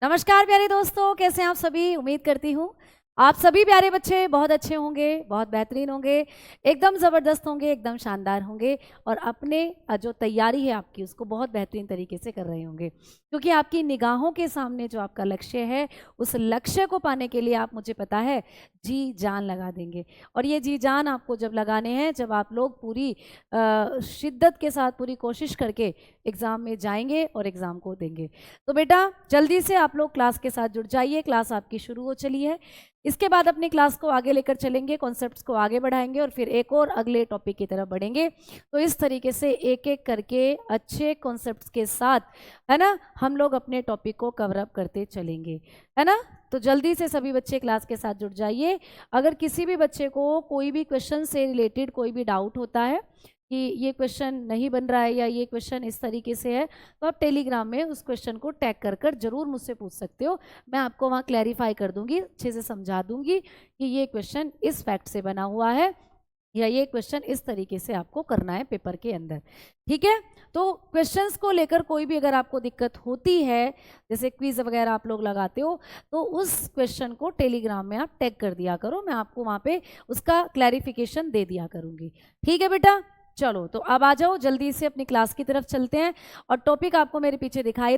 नमस्कार प्यारे दोस्तों, कैसे हैं आप सभी। उम्मीद करती हूँ आप सभी प्यारे बच्चे बहुत अच्छे होंगे, बहुत बेहतरीन होंगे, एकदम ज़बरदस्त होंगे, एकदम शानदार होंगे और अपने जो तैयारी है आपकी उसको बहुत बेहतरीन तरीके से कर रहे होंगे, क्योंकि आपकी निगाहों के सामने जो आपका लक्ष्य है उस लक्ष्य को पाने के लिए आप, मुझे पता है, जी जान लगा देंगे। और ये जी जान आपको जब लगाने हैं, जब आप लोग पूरी शिद्दत के साथ पूरी कोशिश करके एग्ज़ाम में जाएंगे और एग्ज़ाम को देंगे। तो बेटा जल्दी से आप लोग क्लास के साथ जुड़ जाइए, क्लास आपकी शुरू हो चली है। इसके बाद अपनी क्लास को आगे लेकर चलेंगे, कॉन्सेप्ट्स को आगे बढ़ाएंगे और फिर एक और अगले टॉपिक की तरफ बढ़ेंगे। तो इस तरीके से एक एक करके अच्छे कॉन्सेप्ट्स के साथ, है ना, हम लोग अपने टॉपिक को कवर अप करते चलेंगे, है ना। तो जल्दी से सभी बच्चे क्लास के साथ जुड़ जाइए। अगर किसी भी बच्चे को कोई भी क्वेश्चन से रिलेटेड कोई भी डाउट होता है कि ये क्वेश्चन नहीं बन रहा है या ये क्वेश्चन इस तरीके से है, तो आप टेलीग्राम में उस क्वेश्चन को टैग कर कर जरूर मुझसे पूछ सकते हो। मैं आपको वहाँ क्लैरिफाई कर दूंगी, अच्छे से समझा दूंगी कि ये क्वेश्चन इस फैक्ट से बना हुआ है या ये क्वेश्चन इस तरीके से आपको करना है पेपर के अंदर। ठीक है, तो क्वेश्चंस को लेकर कोई भी अगर आपको दिक्कत होती है, जैसे क्विज वगैरह आप लोग लगाते हो, तो उस क्वेश्चन को टेलीग्राम में आप टैग कर दिया करो, मैं आपको वहाँ पे उसका क्लैरिफिकेशन दे दिया करूँगी। ठीक है बेटा, चलो तो अब आ जाओ, जल्दी से अपनी क्लास की तरफ चलते हैं। और टॉपिक आपको मेरे पीछे दिख ही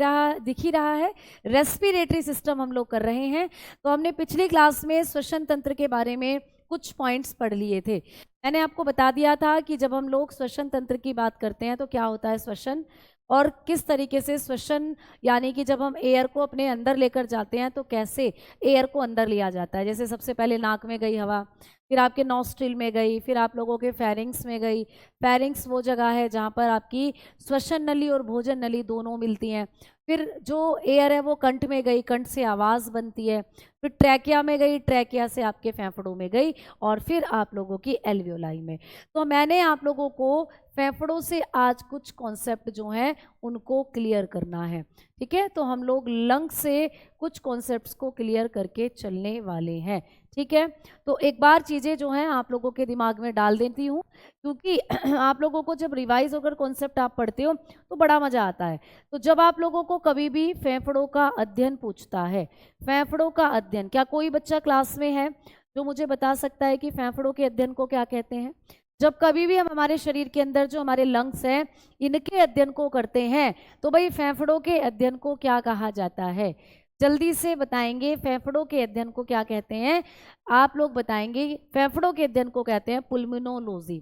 रहा है, रेस्पिरेटरी सिस्टम हम लोग कर रहे हैं। तो हमने पिछली क्लास में श्वसन तंत्र के बारे में कुछ पॉइंट्स पढ़ लिए थे। मैंने आपको बता दिया था कि जब हम लोग श्वसन तंत्र की बात करते हैं तो क्या होता है श्वसन, और किस तरीके से श्वसन, यानी कि जब हम एयर को अपने अंदर लेकर जाते हैं तो कैसे एयर को अंदर लिया जाता है। जैसे सबसे पहले नाक में गई हवा, फिर आपके नॉस्ट्रिल में गई, फिर आप लोगों के फेरिंग्स में गई। फेरिंग्स वो जगह है जहाँ पर आपकी श्वसन नली और भोजन नली दोनों मिलती हैं। फिर जो एयर है वो कंठ में गई, कंठ से आवाज़ बनती है। फिर ट्रैकिया में गई, ट्रैकिया से आपके फेफड़ों में गई, और फिर आप लोगों की एल्वियोलाई में। तो मैंने आप लोगों को फेफड़ों से आज कुछ कॉन्सेप्ट जो हैं उनको क्लियर करना है। ठीक है, तो हम लोग लंग से कुछ कॉन्सेप्ट्स को क्लियर करके चलने वाले हैं। ठीक है, तो एक बार चीज़ें जो हैं आप लोगों के दिमाग में डाल देती हूँ, क्योंकि आप लोगों को जब रिवाइज होकर कॉन्सेप्ट आप पढ़ते हो तो बड़ा मज़ा आता है। तो जब आप लोगों को कभी भी फेफड़ों का अध्ययन पूछता है, फेफड़ों का अध्ययन, क्या कोई बच्चा क्लास में है जो मुझे बता सकता है कि फेफड़ों के अध्ययन को क्या कहते हैं? जब कभी भी हम हमारे शरीर के अंदर जो हमारे लंग्स हैं इनके अध्ययन को करते हैं तो भाई फेफड़ों के अध्ययन को क्या कहा जाता है? जल्दी से बताएंगे, फेफड़ों के अध्ययन को क्या कहते हैं? आप लोग बताएंगे। फेफड़ों के अध्ययन को कहते हैं पुल्मोनोलॉजी।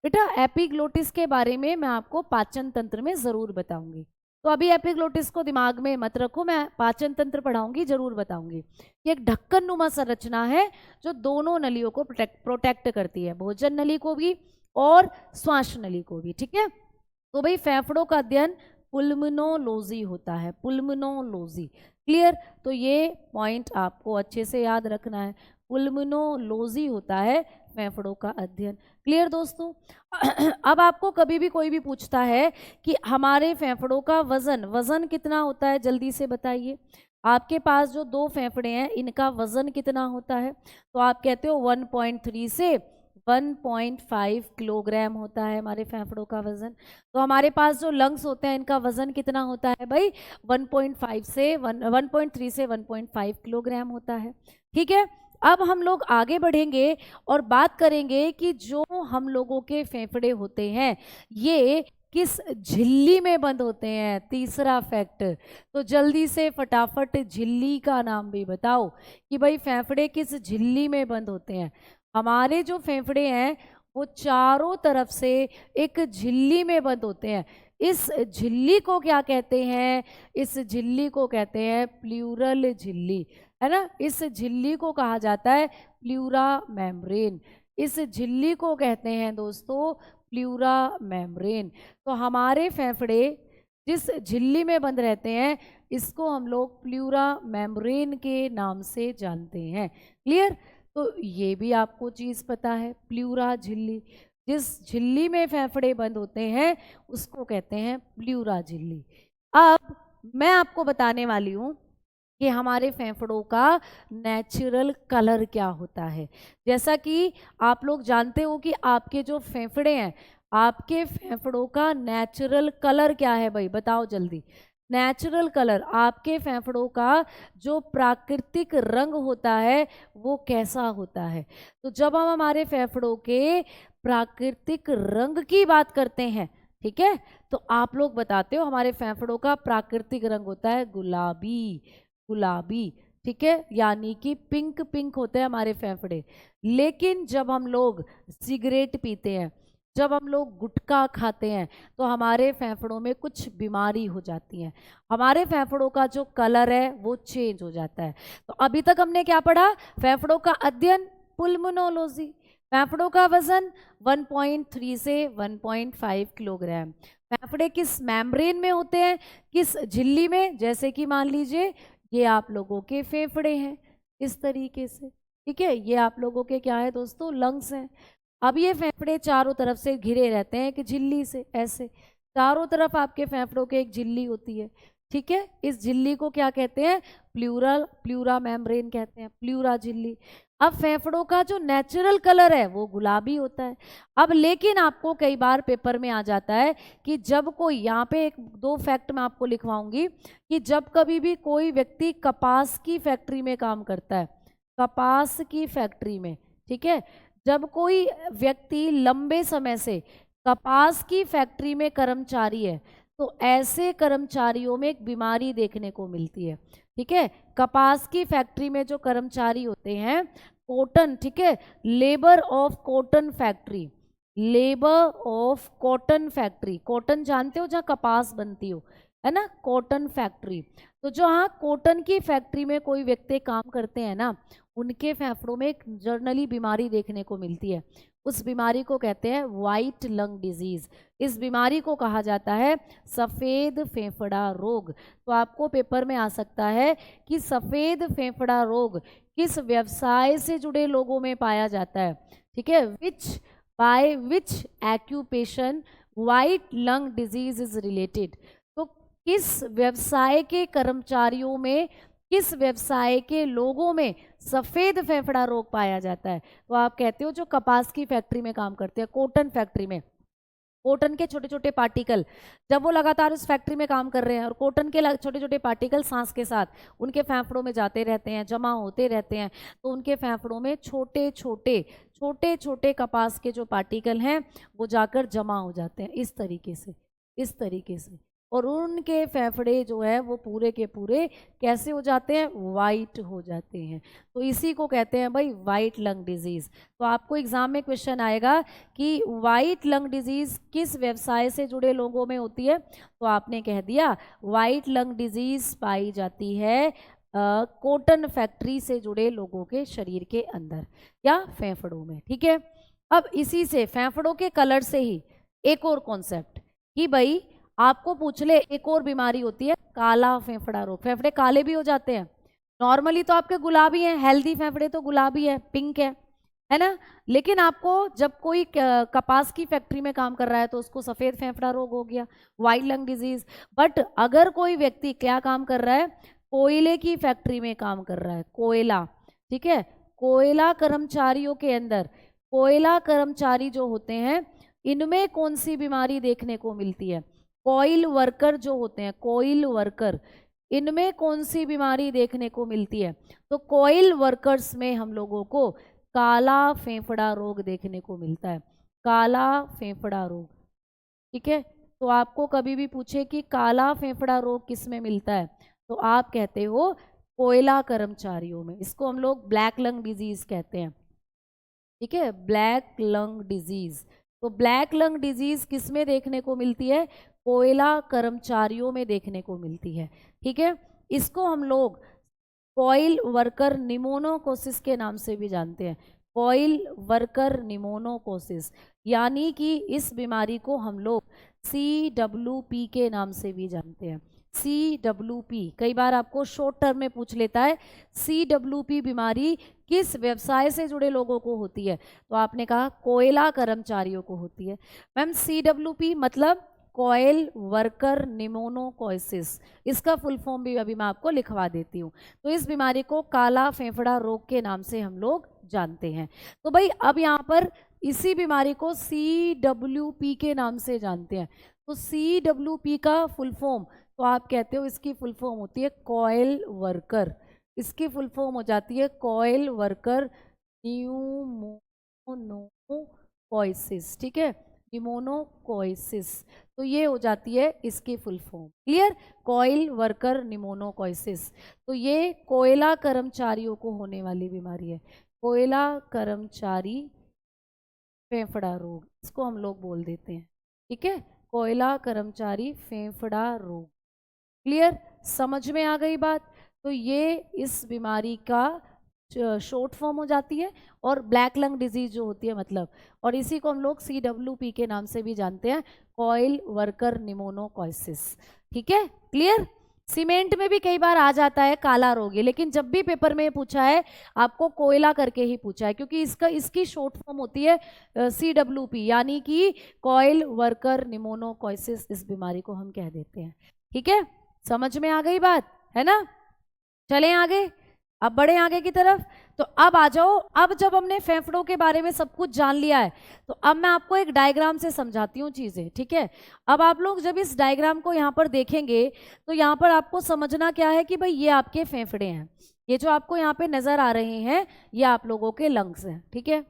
बेटा एपिग्लोटिस के बारे में मैं आपको पाचन तंत्र में ज़रूर बताऊंगी, तो अभी एपिग्लोटिस को दिमाग में मत रखो, मैं पाचन तंत्र पढ़ाऊंगी, जरूर बताऊंगी। ये एक ढक्कन नुमा संरचना है जो दोनों नलियों को प्रोटेक्ट करती है, भोजन नली को भी और श्वास नली को भी। ठीक है, तो भाई फेफड़ों का अध्ययन पुल्मोनोलॉजी होता है, पुल्मोनोलॉजी। क्लियर, तो ये पॉइंट आपको अच्छे से याद रखना है, पुल्मोनोलॉजी होता है फेफड़ों का अध्ययन। क्लियर दोस्तों। अब आपको कभी भी कोई भी पूछता है कि हमारे फेफड़ों का वजन कितना होता है, जल्दी से बताइए। आपके पास जो दो फेफड़े हैं इनका वजन कितना होता है, तो आप कहते हो 1.3 से 1.5 किलोग्राम होता है हमारे फेफड़ों का वजन। तो हमारे पास जो लंग्स होते हैं इनका वजन कितना होता है भाई? 1.3 से 1.5 किलोग्राम होता है। ठीक है, अब हम लोग आगे बढ़ेंगे और बात करेंगे कि जो हम लोगों के फेफड़े होते हैं ये किस झिल्ली में बंद होते हैं, तीसरा फैक्ट। तो जल्दी से फटाफट झिल्ली का नाम भी बताओ कि भाई फेफड़े किस झिल्ली में बंद होते हैं। हमारे जो फेफड़े हैं वो चारों तरफ से एक झिल्ली में बंद होते हैं। इस झिल्ली को क्या कहते हैं? इस झिल्ली को कहते हैं प्लूरल झिल्ली, है ना। इस झिल्ली को कहा जाता है प्लूरा मेम्ब्रेन। इस झिल्ली को कहते हैं दोस्तों प्लूरा मेम्ब्रेन। तो हमारे फेफड़े जिस झिल्ली में बंद रहते हैं इसको हम लोग प्लूरा मेम्ब्रेन के नाम से जानते हैं। क्लियर, तो ये भी आपको चीज़ पता है, प्लूरा झिल्ली, जिस झिल्ली में फेफड़े बंद होते हैं उसको कहते हैं प्लूरा झिल्ली। अब मैं आपको बताने वाली हूँ कि हमारे फेफड़ों का नेचुरल कलर क्या होता है। जैसा कि आप लोग जानते हो कि आपके जो फेफड़े हैं, आपके फेफड़ों का नेचुरल कलर क्या है भाई, बताओ जल्दी। नेचुरल कलर, आपके फेफड़ों का जो प्राकृतिक रंग होता है वो कैसा होता है। तो जब हम हमारे फेफड़ों के प्राकृतिक रंग की बात करते हैं, ठीक है, तो आप लोग बताते हो हमारे फेफड़ों का प्राकृतिक रंग होता है गुलाबी, गुलाबी, ठीक है, यानी कि पिंक पिंक होते हैं हमारे फेफड़े। लेकिन जब हम लोग सिगरेट पीते हैं, जब हम लोग गुटखा खाते हैं, तो हमारे फेफड़ों में कुछ बीमारी हो जाती है, हमारे फेफड़ों का जो कलर है वो चेंज हो जाता है। तो अभी तक हमने क्या पढ़ा? फेफड़ों का अध्ययन, पुल्मोनोलॉजी। फेफड़ों का वजन 1.3 से 1.5 किलोग्राम। फेफड़े किस मेम्ब्रेन में होते हैं, किस झिल्ली में? जैसे कि मान लीजिए ये आप लोगों के फेफड़े हैं इस तरीके से, ठीक है, ये आप लोगों के क्या है दोस्तों? लंग्स हैं। अब ये फेफड़े चारों तरफ से घिरे रहते हैं कि झिल्ली से, ऐसे चारों तरफ आपके फेफड़ों के एक झिल्ली होती है, ठीक है, इस झिल्ली को क्या कहते हैं? प्लूरा मेम्ब्रेन कहते हैं, प्लूरा झिल्ली। अब फेफड़ों का जो नेचुरल कलर है वो गुलाबी होता है। अब लेकिन आपको कई बार पेपर में आ जाता है कि जब कोई, यहाँ पे एक दो फैक्ट मैं आपको लिखवाऊंगी, कि जब कभी भी कोई व्यक्ति कपास की फैक्ट्री में काम करता है, कपास की फैक्ट्री में, ठीक है, जब कोई व्यक्ति लंबे समय से कपास की फैक्ट्री में कर्मचारी है, तो ऐसे कर्मचारियों में एक बीमारी देखने को मिलती है, ठीक है। कपास की फैक्ट्री में जो कर्मचारी होते हैं, कॉटन, ठीक है, labour of cotton factory, labour of cotton factory, cotton जानते हो जहाँ कपास बनती हो, है ना, कॉटन फैक्ट्री। तो जो हाँ कॉटन की फैक्ट्री में कोई व्यक्ति काम करते हैं ना, उनके फेफड़ों में एक जर्नली बीमारी देखने को मिलती है। उस बीमारी को कहते हैं वाइट लंग डिजीज। इस बीमारी को कहा जाता है सफ़ेद फेफड़ा रोग। तो आपको पेपर में आ सकता है कि सफ़ेद फेफड़ा रोग किस व्यवसाय से जुड़े लोगों में पाया जाता है, ठीक है, by which occupation white lung disease is related. तो किस व्यवसाय के कर्मचारियों में, किस व्यवसाय के लोगों में सफ़ेद फेफड़ा रोग पाया जाता है? तो आप कहते हो जो कपास की फैक्ट्री में काम करते हैं, कॉटन फैक्ट्री में, कॉटन के छोटे छोटे पार्टिकल, जब वो लगातार उस फैक्ट्री में काम कर रहे हैं और कॉटन के छोटे छोटे पार्टिकल सांस के साथ उनके फेफड़ों में जाते रहते हैं, जमा होते रहते हैं, तो उनके फेफड़ों में छोटे छोटे कपास के जो पार्टिकल हैं वो जाकर जमा हो जाते हैं इस तरीके से, इस तरीके से, और उनके फेफड़े जो है वो पूरे के पूरे कैसे हो जाते हैं? वाइट हो जाते हैं। तो इसी को कहते हैं भाई वाइट लंग डिजीज़। तो आपको एग्जाम में क्वेश्चन आएगा कि वाइट लंग डिजीज़ किस व्यवसाय से जुड़े लोगों में होती है? तो आपने कह दिया वाइट लंग डिजीज़ पाई जाती है कॉटन फैक्ट्री से जुड़े लोगों के शरीर के अंदर या फेफड़ों में, ठीक है। अब इसी से, फेफड़ों के कलर से ही एक और कॉन्सेप्ट कि भाई आपको पूछ ले, एक और बीमारी होती है काला फेफड़ा रोग। फेफड़े काले भी हो जाते हैं, नॉर्मली तो आपके गुलाबी हैं, हेल्दी फेफड़े तो गुलाबी है, पिंक है ना, लेकिन आपको जब कोई कपास की फैक्ट्री में काम कर रहा है तो उसको सफ़ेद फेफड़ा रोग हो गया, वाइट लंग डिजीज। बट अगर कोई व्यक्ति क्या काम कर रहा है? कोयले की फैक्ट्री में काम कर रहा है, कोयला, ठीक है, कोयला कर्मचारियों के अंदर, कोयला कर्मचारी जो होते हैं इनमें कौन सी बीमारी देखने को मिलती है? कॉइल वर्कर जो होते हैं, कॉइल वर्कर, इनमें कौन सी बीमारी देखने को मिलती है? तो कॉइल वर्कर्स में हम लोगों को काला फेफड़ा रोग देखने को मिलता है, काला फेफड़ा रोग, ठीक है। तो आपको कभी भी पूछे कि काला फेफड़ा रोग किस में मिलता है, तो आप कहते हो कोयला कर्मचारियों में। इसको हम लोग ब्लैक लंग डिजीज कहते हैं, ठीक है, ब्लैक लंग डिजीज। तो ब्लैक लंग डिजीज किस में देखने को मिलती है? कोयला कर्मचारियों में देखने को मिलती है, ठीक है। इसको हम लोग कॉइल वर्कर निमोनोकोसिस के नाम से भी जानते हैं, कॉइल वर्कर निमोनोकोसिस, यानी कि इस बीमारी को हम लोग CWP के नाम से भी जानते हैं। CWP कई बार आपको शॉर्ट टर्म में पूछ लेता है, CWP बीमारी किस व्यवसाय से जुड़े लोगों को होती है? तो आपने कहा कोयला कर्मचारियों को होती है। मैम CWP मतलब कॉयल वर्कर निमोनोकोसिस, इसका फुल फॉर्म भी अभी मैं आपको लिखवा देती हूँ। तो इस बीमारी को काला फेफड़ा रोग के नाम से हम लोग जानते हैं। तो भाई अब यहाँ पर इसी बीमारी को CWP के नाम से जानते हैं। तो CWP का फुल फॉर्म तो आप कहते हो इसकी फुल फॉर्म होती है कॉइल वर्कर, इसकी फुल फॉर्म हो जाती है कॉइल वर्कर न्यूमोनोकोइसिस, ठीक है, निमोनोकोइसिस। तो ये हो जाती है इसकी full form. Clear? Coal worker pneumoconiosis. तो ये कोयला कर्मचारियों को होने वाली बीमारी है, कोयला कर्मचारी फेफड़ा रोग, इसको हम लोग बोल देते हैं, ठीक है, कोयला कर्मचारी फेफड़ा रोग। क्लियर? समझ में आ गई बात? तो ये इस बीमारी का शॉर्ट फॉर्म हो जाती है, और ब्लैक लंग डिजीज जो होती है मतलब, और इसी को हम लोग CWP के नाम से भी जानते हैं, कॉइल वर्कर निमोनोकोइसिस। ठीक है? क्लियर? सीमेंट में भी कई बार आ जाता है काला रोग, लेकिन जब भी पेपर में पूछा है आपको कोयला करके ही पूछा है, क्योंकि इसकी शॉर्ट फॉर्म होती है CWP, यानी कि कॉइल वर्कर निमोनोकोइसिस, इस बीमारी को हम कह देते हैं। ठीक है? समझ में आ गई बात, है ना? चलें आगे, अब बढ़े आगे की तरफ। तो अब आ जाओ, अब जब हमने फेफड़ों के बारे में सब कुछ जान लिया है, तो अब मैं आपको एक डायग्राम से समझाती हूँ चीजें। ठीक है? अब आप लोग जब इस डायग्राम को यहाँ पर देखेंगे, तो यहाँ पर आपको समझना क्या है कि भाई ये आपके फेफड़े हैं, ये जो आपको यहाँ पे नजर आ रहे हैं ये आप लोगों के लंग्स हैं। ठीक है?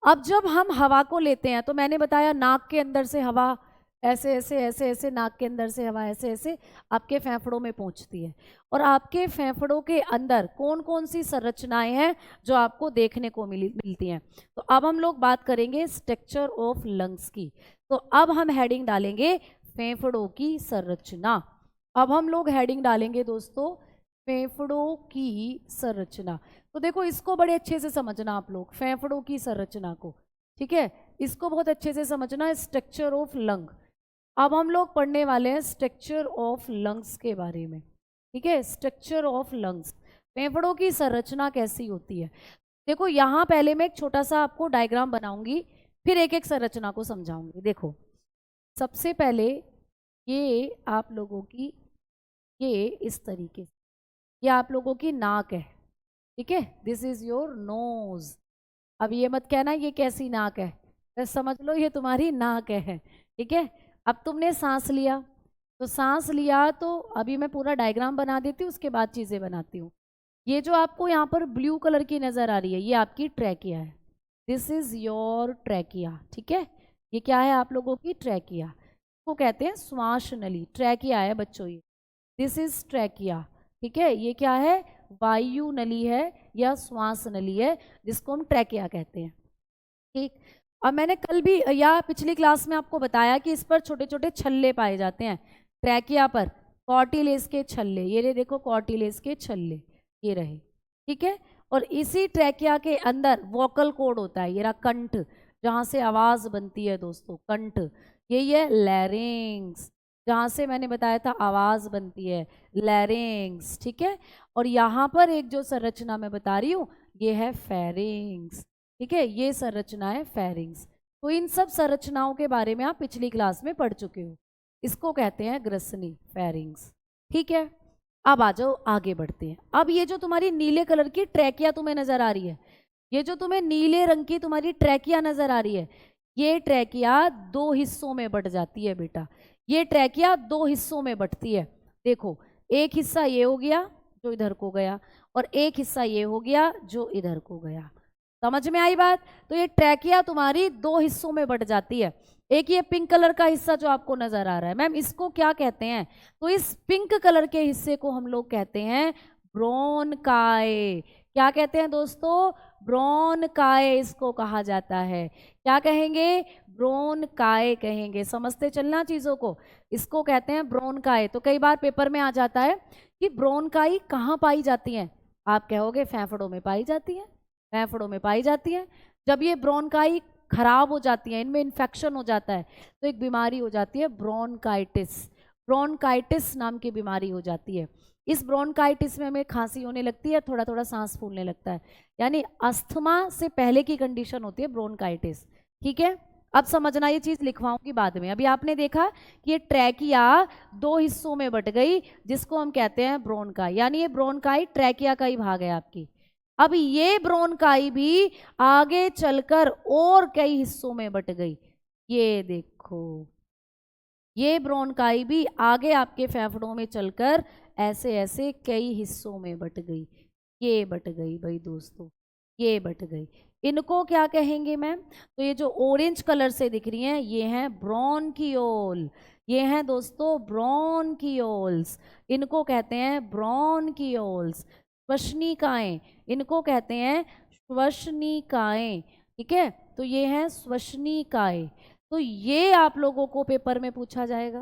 अब जब हम हवा को लेते हैं, तो मैंने बताया नाक के अंदर से हवा ऐसे ऐसे ऐसे ऐसे, नाक के अंदर से हवा ऐसे ऐसे आपके फेफड़ों में पहुंचती है। और आपके फेफड़ों के अंदर कौन कौन सी संरचनाएं हैं जो आपको देखने को मिलती हैं। तो अब हम लोग बात करेंगे स्ट्रक्चर ऑफ लंग्स की। तो अब हम हेडिंग डालेंगे फेफड़ों की संरचना। अब हम लोग हेडिंग डालेंगे दोस्तों फेफड़ों की संरचना। तो देखो इसको बड़े अच्छे से समझना आप लोग, फेफड़ों की संरचना को। ठीक है? इसको बहुत अच्छे से समझना, स्ट्रक्चर ऑफ लंग। अब हम लोग पढ़ने वाले हैं स्ट्रक्चर ऑफ लंग्स के बारे में। ठीक है? स्ट्रक्चर ऑफ लंग्स, फेफड़ों की संरचना कैसी होती है। देखो यहाँ पहले मैं एक छोटा सा आपको डायग्राम बनाऊंगी, फिर एक एक संरचना को समझाऊंगी। देखो सबसे पहले ये आप लोगों की, ये इस तरीके से, ये आप लोगों की नाक है। ठीक है? This is your nose. अब ये मत कहना ये कैसी नाक है, बस समझ लो ये तुम्हारी नाक है। ठीक है? अब तुमने सांस लिया, तो सांस लिया, तो अभी मैं पूरा डायग्राम बना देती हूँ, उसके बाद चीज़ें बनाती हूँ। ये जो आपको यहाँ पर ब्लू कलर की नज़र आ रही है, ये आपकी ट्रैकिया है। This is your trachea. ठीक है? ये क्या है आप लोगों की ट्रैकिया, इसको कहते हैं श्वास नली, ट्रैकिया है बच्चों ये। This is trachea. ठीक है? ये क्या है, वायु नली है या श्वास नली है, जिसको हम ट्रैकिया कहते हैं। ठीक? अब मैंने कल भी या पिछली क्लास में आपको बताया कि इस पर छोटे छोटे छल्ले पाए जाते हैं, ट्रैकिया पर कॉर्टिलेज के छल्ले, ये देखो कॉर्टिलेज के छल्ले, ये रहे। ठीक है? और इसी ट्रैकिया के अंदर वोकल कॉर्ड होता है, ये रहा कंठ, जहाँ से आवाज बनती है दोस्तों, कंठ। यही है लैरिंग्स, जहाँ से मैंने बताया था आवाज बनती है, लैरिंग्स। ठीक है? और यहाँ पर एक जो संरचना मैं बता रही हूँ ये है फेरिंग्स। ठीक है? ये संरचना है फेरिंग्स। तो इन सब संरचनाओं के बारे में आप पिछली क्लास में पढ़ चुके हो, इसको कहते हैं ग्रसनी, फेरिंग्स। ठीक है? अब आ जाओ आगे बढ़ते हैं। अब ये जो तुम्हारी नीले कलर की ट्रैकिया तुम्हें नजर आ रही है, ये जो तुम्हें नीले रंग की तुम्हारी ट्रैकिया नजर आ रही है, ये ट्रैकिया दो हिस्सों में बट जाती है बेटा। ये ट्रैकिया दो हिस्सों में बटती है। देखो एक हिस्सा ये हो गया जो इधर को गया, और एक हिस्सा ये हो गया जो इधर को गया। समझ में आई बात? तो ये ट्रैकिया तुम्हारी दो हिस्सों में बट जाती है। एक ये पिंक कलर का हिस्सा जो आपको नजर आ रहा है, मैम इसको क्या कहते हैं, तो इस पिंक कलर के हिस्से को हम लोग कहते हैं ब्रोनकाई। क्या कहते हैं दोस्तों? ब्रोनकाई इसको कहा जाता है। क्या कहेंगे? ब्रोनकाई कहेंगे। समझते चलना चीजों को, इसको कहते हैं ब्रोनकाई। तो कई बार पेपर में आ जाता है कि ब्रोनकाई कहाँ पाई जाती है, आप कहोगे फेफड़ों में पाई जाती है, फेफड़ों में पाई जाती है। जब ये ब्रोनकाई खराब हो जाती है, इनमें इन्फेक्शन हो जाता है, तो एक बीमारी हो जाती है ब्रोनकाइटिस। ब्रोनकाइटिस नाम की बीमारी हो जाती है। इस ब्रोनकाइटिस में हमें खांसी होने लगती है, थोड़ा थोड़ा सांस फूलने लगता है, यानी अस्थमा से पहले की कंडीशन होती है ब्रोनकाइटिस। ठीक है? अब समझना, ये चीज लिखवाऊंगी बाद में। अभी आपने देखा कि ये ट्रैकिया दो हिस्सों में बट गई, जिसको हम कहते हैं ब्रोनकाई, यानी ये ब्रोनकाई ट्रैकिया का ही भाग है आपकी। अब ये ब्रोनकाई भी आगे चलकर और कई हिस्सों में बट गई। ये देखो ये ब्रोनकाई भी आगे आपके फेफड़ों में चलकर ऐसे ऐसे कई हिस्सों में बट गई। ये बट गई भाई दोस्तों, ये बट गई। इनको क्या कहेंगे मैम? तो ये जो ऑरेंज कलर से दिख रही हैं ये हैं ब्रोंकियोल, ये हैं दोस्तों ब्रोंकियोल्स, इनको कहते हैं ब्रोंकियोल्स। श्वसनिकाएं, इनको कहते हैं श्वसनिकाएं, ठीक है। तो ये हैं श्वसनिकाएं। तो ये आप लोगों को पेपर में पूछा जाएगा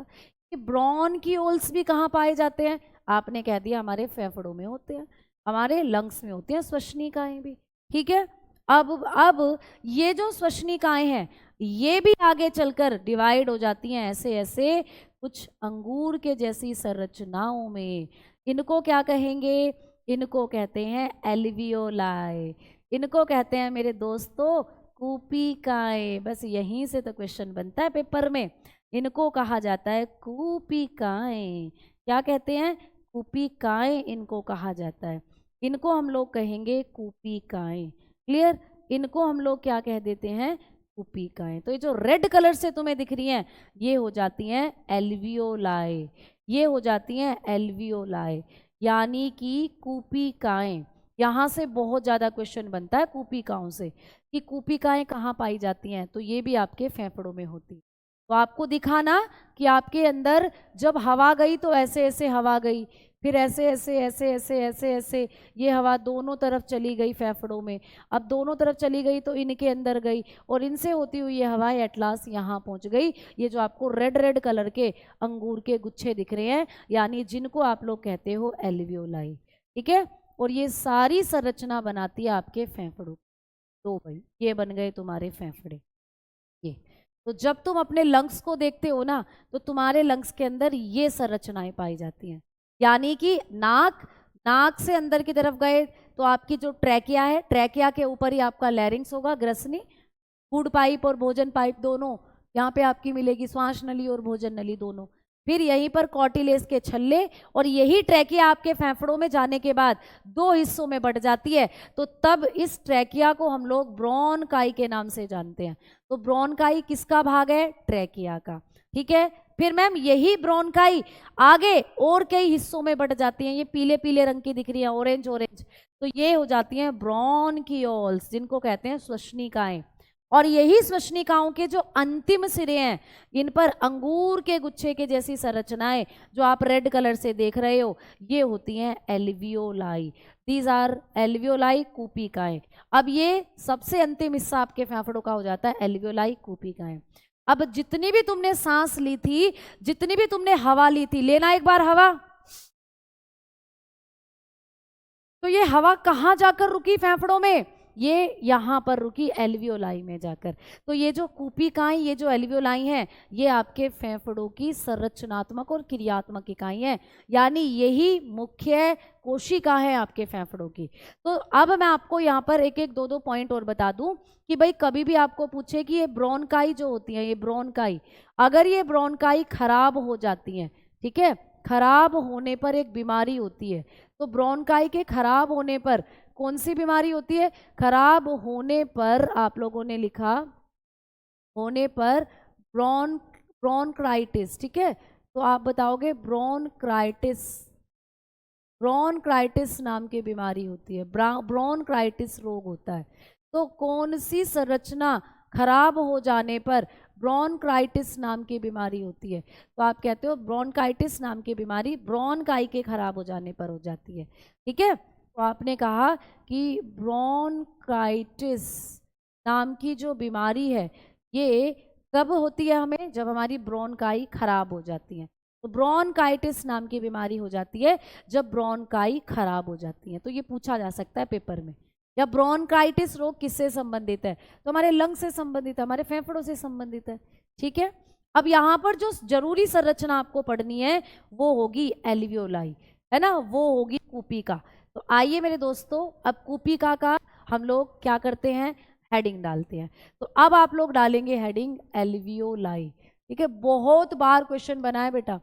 कि ब्रोंकियोल्स भी कहाँ पाए जाते हैं। आपने कह दिया हमारे फेफड़ों में होते हैं, हमारे लंग्स में होती हैं श्वसनिकाएं भी, ठीक है। अब ये जो श्वसनिकाएं हैं ये भी आगे चलकर डिवाइड हो जाती हैं ऐसे ऐसे कुछ अंगूर के जैसी संरचनाओं में। इनको क्या कहेंगे? इनको कहते हैं एल्वियोलाई, इनको कहते हैं मेरे दोस्तों कूपिकाएं। बस यहीं से तो क्वेश्चन बनता है पेपर में। इनको कहा जाता है कूपिकाएं। क्या कहते हैं? कूपिकाएं इनको कहा जाता है। इनको हम लोग कहेंगे कूपिकाएं। क्लियर? इनको हम लोग क्या कह देते हैं? कूपिकाएं। तो ये जो रेड कलर से तुम्हें दिख रही हैं ये हो जाती हैं एल्वियोलाई, ये हो जाती हैं एल्वियोलाई, यानी कि कूपिकाएं। यहाँ से बहुत ज़्यादा क्वेश्चन बनता है कूपिकाओं से कि कूपिकाएं कहाँ पाई जाती हैं। तो ये भी आपके फेफड़ों में होती है। तो आपको दिखाना कि आपके अंदर जब हवा गई तो ऐसे ऐसे हवा गई, फिर ऐसे ऐसे ऐसे ऐसे ऐसे ऐसे ये हवा दोनों तरफ चली गई फेफड़ों में। अब दोनों तरफ चली गई तो इनके अंदर गई और इनसे होती हुई ये हवा एट लास्ट यहाँ पहुँच गई। ये जो आपको रेड रेड कलर के अंगूर के गुच्छे दिख रहे हैं यानी जिनको आप लोग कहते हो एल्वियोलाई, ठीक है। और ये सारी संरचना बनाती है आपके फेफड़ों। तो भाई ये बन गए तुम्हारे फेफड़े। ये तो जब तुम अपने लंग्स को देखते हो ना तो तुम्हारे लंग्स के अंदर ये संरचनाएं पाई जाती हैं, यानी कि नाक से अंदर की तरफ गए तो आपकी जो ट्रैकिया है, ट्रैकिया के ऊपर ही आपका लैरिंग्स होगा, ग्रसनी, फूड पाइप और भोजन पाइप दोनों यहाँ पे आपकी मिलेगी, श्वास नली और भोजन नली दोनों। फिर यहीं पर कॉटिलेज के छल्ले और यही ट्रैकिया आपके फेफड़ों में जाने के बाद दो हिस्सों में बट जाती है। तो तब इस ट्रैकिया को हम लोग ब्रोनकाई के नाम से जानते हैं। तो ब्रोनकाई किसका भाग है? ट्रैकिया का, ठीक है। फिर मैम यही ब्रोनकाई आगे और कई हिस्सों में बट जाती हैं। ये पीले पीले रंग की दिख रही है, ऑरेंज ऑरेंज, तो ये हो जाती हैं ब्रोंकियोल्स, जिनको कहते हैं श्वसनिकाएं। और यही श्वसनिकाओं के जो अंतिम सिरे हैं इन पर अंगूर के गुच्छे के जैसी संरचनाएं जो आप रेड कलर से देख रहे हो ये होती हैं एल्वियोलाई। दीज आर एल्वियोलाई कूपिकाएं। अब ये सबसे अंतिम हिस्सा आपके फेफड़ों का हो जाता है एल्वियोलाई कूपिकाएं। अब जितनी भी तुमने सांस ली थी, जितनी भी तुमने हवा ली थी, लेना एक बार हवा, तो ये हवा कहाँ जाकर रुकी फेफड़ों में? ये यहाँ पर रुकी एल्वियोलाई में जाकर। तो ये जो कूपिकाएं, ये जो एल्वियोलाई हैं, ये आपके फेफड़ों की संरचनात्मक और क्रियात्मक इकाई हैं, यानी यही मुख्य कोशिका है आपके फेफड़ों की। तो अब मैं आपको यहाँ पर एक एक दो दो पॉइंट और बता दूं कि भाई कभी भी आपको पूछे कि ये ब्रोनकाई जो होती है, ये ब्रोनकाई, अगर ये ब्रोनकाई खराब हो जाती हैं, ठीक है, खराब होने पर एक बीमारी होती है। तो ब्रोनकाई के खराब होने पर कौन सी बीमारी होती है? खराब होने पर आप लोगों ने लिखा होने पर ब्रोनक्राइटिस, ठीक है। तो आप बताओगे ब्रोनक्राइटिस, ब्रोनक्राइटिस नाम की बीमारी होती है, ब्रोनक्राइटिस रोग होता है। तो कौन सी संरचना खराब हो जाने पर ब्रोनक्राइटिस नाम की बीमारी होती है? तो आप कहते हो ब्रोनकाइटिस नाम की बीमारी ब्रोनकाई के खराब हो जाने पर हो जाती है, ठीक है। तो आपने कहा कि ब्रोनकाइटिस नाम की जो बीमारी है ये कब होती है हमें? जब हमारी ब्रोनकाई खराब हो जाती है। तो ब्रोनकाइटिस नाम की बीमारी हो जाती है जब ब्रोनकाई खराब हो जाती है। तो ये पूछा जा सकता है पेपर में। या ब्रोनकाइटिस रोग किससे संबंधित है? तो हमारे लंग से संबंधित है, हमारे फेफड़ों से संबंधित है, ठीक है। अब यहाँ पर जो जरूरी संरचना आपको पढ़नी है वो होगी एल्वियोलाई, है ना, वो होगी कूपिका। तो आइए मेरे दोस्तों, अब कूपिका का हम लोग क्या करते हैं? हेडिंग डालते हैं। तो अब आप लोग डालेंगे हेडिंग एल्वियोलाई, ठीक है। बहुत बार क्वेश्चन बना है बेटा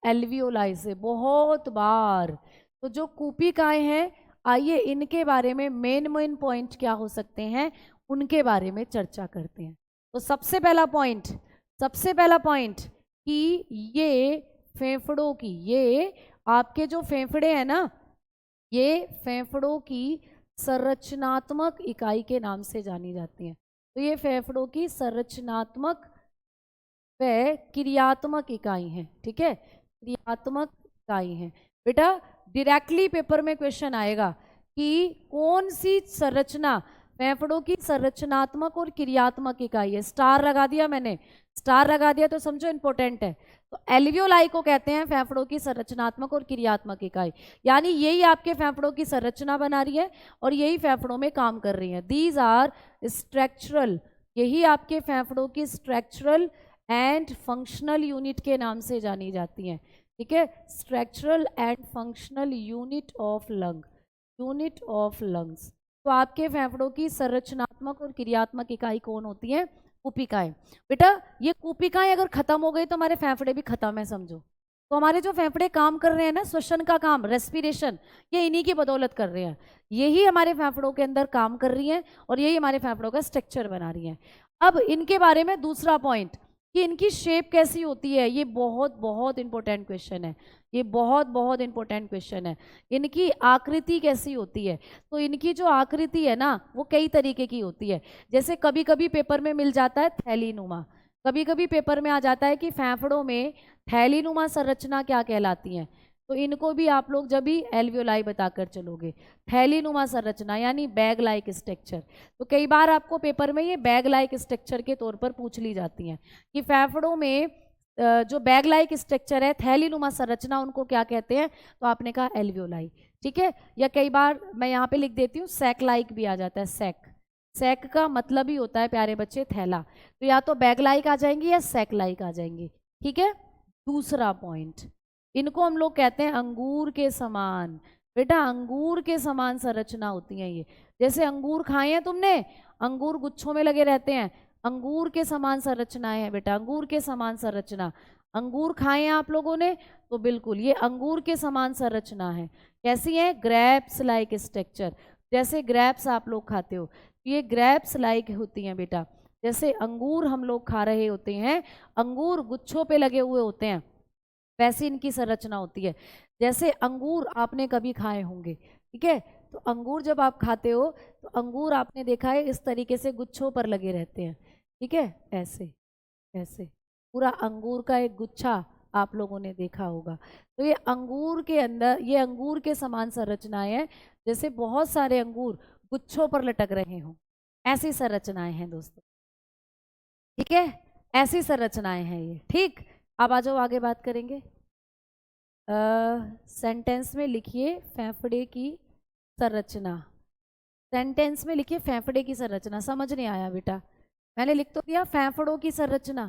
एल्वियोलाई से, बहुत बार। तो जो कूपिकाएं हैं, आइए इनके बारे में मेन पॉइंट क्या हो सकते हैं उनके बारे में चर्चा करते हैं। तो सबसे पहला पॉइंट कि ये फेफड़ों की, ये आपके जो फेफड़े हैं ना, ये फेफड़ों की संरचनात्मक इकाई के नाम से जानी जाती हैं। तो ये फेफड़ों की संरचनात्मक व क्रियात्मक इकाई हैं, ठीक है, क्रियात्मक इकाई हैं। बेटा डायरेक्टली पेपर में क्वेश्चन आएगा कि कौन सी संरचना फेफड़ों की संरचनात्मक और क्रियात्मक इकाई है। स्टार लगा दिया मैंने, स्टार लगा दिया तो समझो इंपॉर्टेंट है। तो एल्वियोलाई को कहते हैं फेफड़ों की संरचनात्मक और क्रियात्मक इकाई, यानी यही आपके फेफड़ों की संरचना बना रही है और यही फेफड़ों में काम कर रही है। दीज आर स्ट्रक्चरल, यही आपके फेफड़ों की स्ट्रक्चरल एंड फंक्शनल यूनिट के नाम से जानी जाती हैं, ठीक है, structural and functional unit of lung, unit of lungs. तो आपके फेफड़ों की संरचनात्मक और क्रियात्मक इकाई कौन होती है? कूपिकाएं। बेटा ये कूपिकाएं अगर खत्म हो गई तो हमारे फेफड़े भी खत्म है समझो। तो हमारे जो फेफड़े काम कर रहे हैं ना, श्वसन का काम, रेस्पिरेशन, ये इन्हीं की बदौलत कर रहे हैं। यही हमारे फेफड़ों के अंदर काम कर रही हैं और यही हमारे फेफड़ों का स्ट्रक्चर बना रही हैं। अब इनके बारे में दूसरा पॉइंट कि इनकी शेप कैसी होती है, ये बहुत बहुत इंपॉर्टेंट क्वेश्चन है, ये बहुत बहुत इंपॉर्टेंट क्वेश्चन है। इनकी आकृति कैसी होती है? तो इनकी जो आकृति है ना वो कई तरीके की होती है। जैसे कभी कभी पेपर में मिल जाता है थैलीनुमा, कभी कभी पेपर में आ जाता है कि फेफड़ों में थैलीनुमा संरचना क्या कहलाती है। तो इनको भी आप लोग जब भी एल्वियोलाई बताकर चलोगे, थैलीनुमा संरचना यानी बैग लाइक स्ट्रक्चर। तो कई बार आपको पेपर में ये बैग लाइक स्ट्रक्चर के तौर पर पूछ ली जाती हैं कि फेफड़ों में जो बैग लाइक स्ट्रक्चर है, थैलीनुमा संरचना, उनको क्या कहते हैं? तो आपने कहा एल्वियोलाई, ठीक है। या कई बार मैं यहाँ पे लिख देती हूँ सैक लाइक भी आ जाता है, सैक, सैक का मतलब ही होता है प्यारे बच्चे थैला। तो या तो बैग लाइक आ जाएंगी या सैक लाइक आ जाएंगी, ठीक है। दूसरा पॉइंट, इनको हम लोग कहते हैं अंगूर के समान। बेटा अंगूर के समान संरचना होती है ये। जैसे अंगूर खाए हैं तुमने, अंगूर गुच्छों में लगे रहते हैं, अंगूर के समान संरचनाएं हैं बेटा, अंगूर के समान संरचना। अंगूर खाए हैं आप लोगों ने, तो बिल्कुल ये अंगूर के समान संरचना है। कैसी है? ग्रेप्स लाइक स्ट्रक्चर, जैसे ग्रेप्स आप लोग खाते हो, ये ग्रेप्स लाइक होती हैं बेटा। जैसे अंगूर हम लोग खा रहे होते हैं, अंगूर गुच्छों पे लगे हुए होते हैं, वैसी इनकी संरचना होती है। जैसे अंगूर आपने कभी खाए होंगे, ठीक है, तो अंगूर जब आप खाते हो तो अंगूर आपने देखा है इस तरीके से गुच्छों पर लगे रहते हैं, ठीक है, ऐसे ऐसे पूरा अंगूर का एक गुच्छा आप लोगों ने देखा होगा। तो ये अंगूर के अंदर, ये अंगूर के समान संरचनाएं हैं, जैसे बहुत सारे अंगूर गुच्छों पर लटक रहे हों, ऐसी संरचनाएं हैं दोस्तों, ठीक है, ऐसी संरचनाएं हैं ये, ठीक। अब आ जाओ आगे बात करेंगे। सेंटेंस में लिखिए फेफड़े की संरचना, सेंटेंस में लिखिए फेफड़े की संरचना। समझ नहीं आया बेटा? मैंने लिख तो दिया फेफड़ों की संरचना।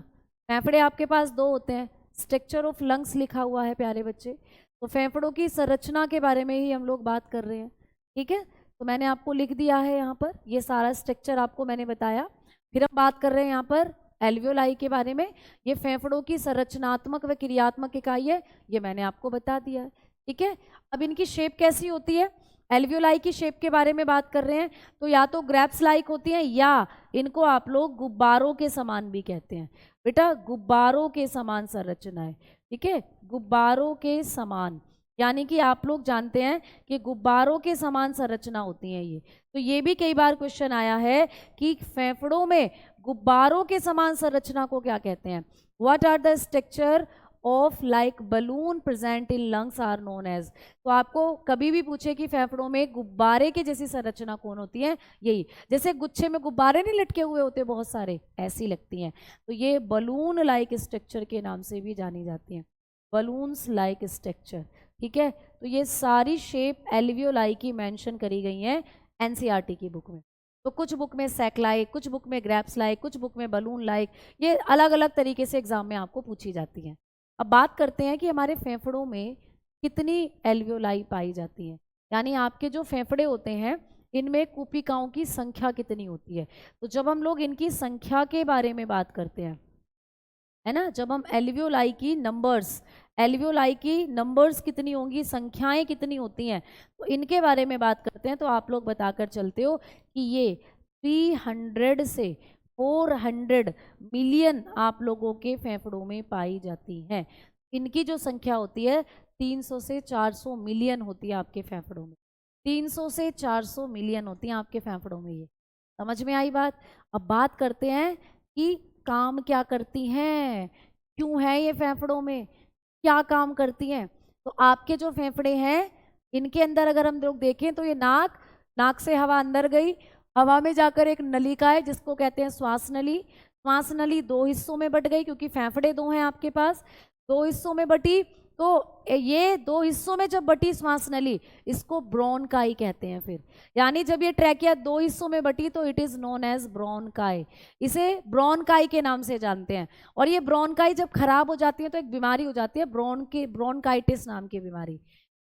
फेफड़े आपके पास दो होते हैं, स्ट्रक्चर ऑफ लंग्स लिखा हुआ है प्यारे बच्चे, तो फेफड़ों की संरचना के बारे में ही हम लोग बात कर रहे हैं, ठीक है। तो मैंने आपको लिख दिया है यहाँ पर, ये सारा स्ट्रक्चर आपको मैंने बताया। फिर हम बात कर रहे हैं यहाँ पर एल्वियोलाई के बारे में। ये फेफड़ों की संरचनात्मक व क्रियात्मक इकाई है, ये मैंने आपको बता दिया है, ठीक है। अब इनकी शेप कैसी होती है? एल्वियोलाई की शेप के बारे में बात कर रहे हैं, तो या तो ग्रेप्स लाइक होती हैं या इनको आप लोग गुब्बारों के समान भी कहते हैं। बेटा गुब्बारों के समान संरचना है, ठीक है, गुब्बारों के समान, यानी कि आप लोग जानते हैं कि गुब्बारों के समान संरचना होती है ये। तो ये भी कई बार क्वेश्चन आया है कि फेफड़ों में गुब्बारों के समान संरचना को क्या कहते हैं? What are the structure of like balloon present in lungs are known as. तो आपको कभी भी पूछे कि फेफड़ों में गुब्बारे के जैसी संरचना कौन होती है, यही, जैसे गुच्छे में गुब्बारे नहीं लटके हुए होते बहुत सारे, ऐसी लगती हैं। तो ये बलून लाइक स्ट्रक्चर के नाम से भी जानी जाती हैं, बलून्स लाइक स्ट्रक्चर, ठीक है। तो ये सारी शेप एल्वियोलाई की मेंशन करी गई हैं एनसीईआरटी की बुक में। तो कुछ बुक में सैक लाइक, कुछ बुक में ग्रेप्स लाइक, कुछ बुक में बलून लाइक, ये अलग अलग तरीके से एग्जाम में आपको पूछी जाती हैं। अब बात करते हैं कि हमारे फेफड़ों में कितनी एल्वियोलाई पाई जाती हैं, यानी आपके जो फेफड़े होते हैं इनमें कूपिकाओं की संख्या कितनी होती है। तो जब हम लोग इनकी संख्या के बारे में बात करते हैं, है ना, जब हम एल्वियोलाई की नंबर्स, एल्वियोलाई की नंबर्स कितनी होंगी, संख्याएं कितनी होती हैं, तो इनके बारे में बात करते हैं, तो आप लोग बताकर चलते हो कि ये 300 से 400 मिलियन आप लोगों के फेफड़ों में पाई जाती हैं। इनकी जो संख्या होती है 300 से 400 मिलियन होती है आपके फेफड़ों में। 300 से 400 मिलियन होती हैं आपके फेफड़ों में। ये समझ में आई बात। अब बात करते हैं कि काम क्या करती हैं, क्यों है ये फेफड़ों में, क्या काम करती हैं। तो आपके जो फेफड़े हैं इनके अंदर अगर हम लोग देखें तो ये नाक से हवा अंदर गई, हवा में जाकर एक नलिका है जिसको कहते हैं श्वास नली। श्वास नली दो हिस्सों में बट गई, क्योंकि फेफड़े दो हैं आपके पास, दो हिस्सों में बटी। तो ये दो हिस्सों में जब बटी श्वास नली, इसको ब्रोंकाई कहते हैं। फिर यानी जब ये ट्रैकिया दो हिस्सों में बटी तो it is known as bronchi. इसे ब्रोंकाई के नाम से जानते हैं। और ये ब्रोंकाई जब खराब हो जाती है तो एक बीमारी हो जाती है ब्रोंकाइटिस नाम की बीमारी।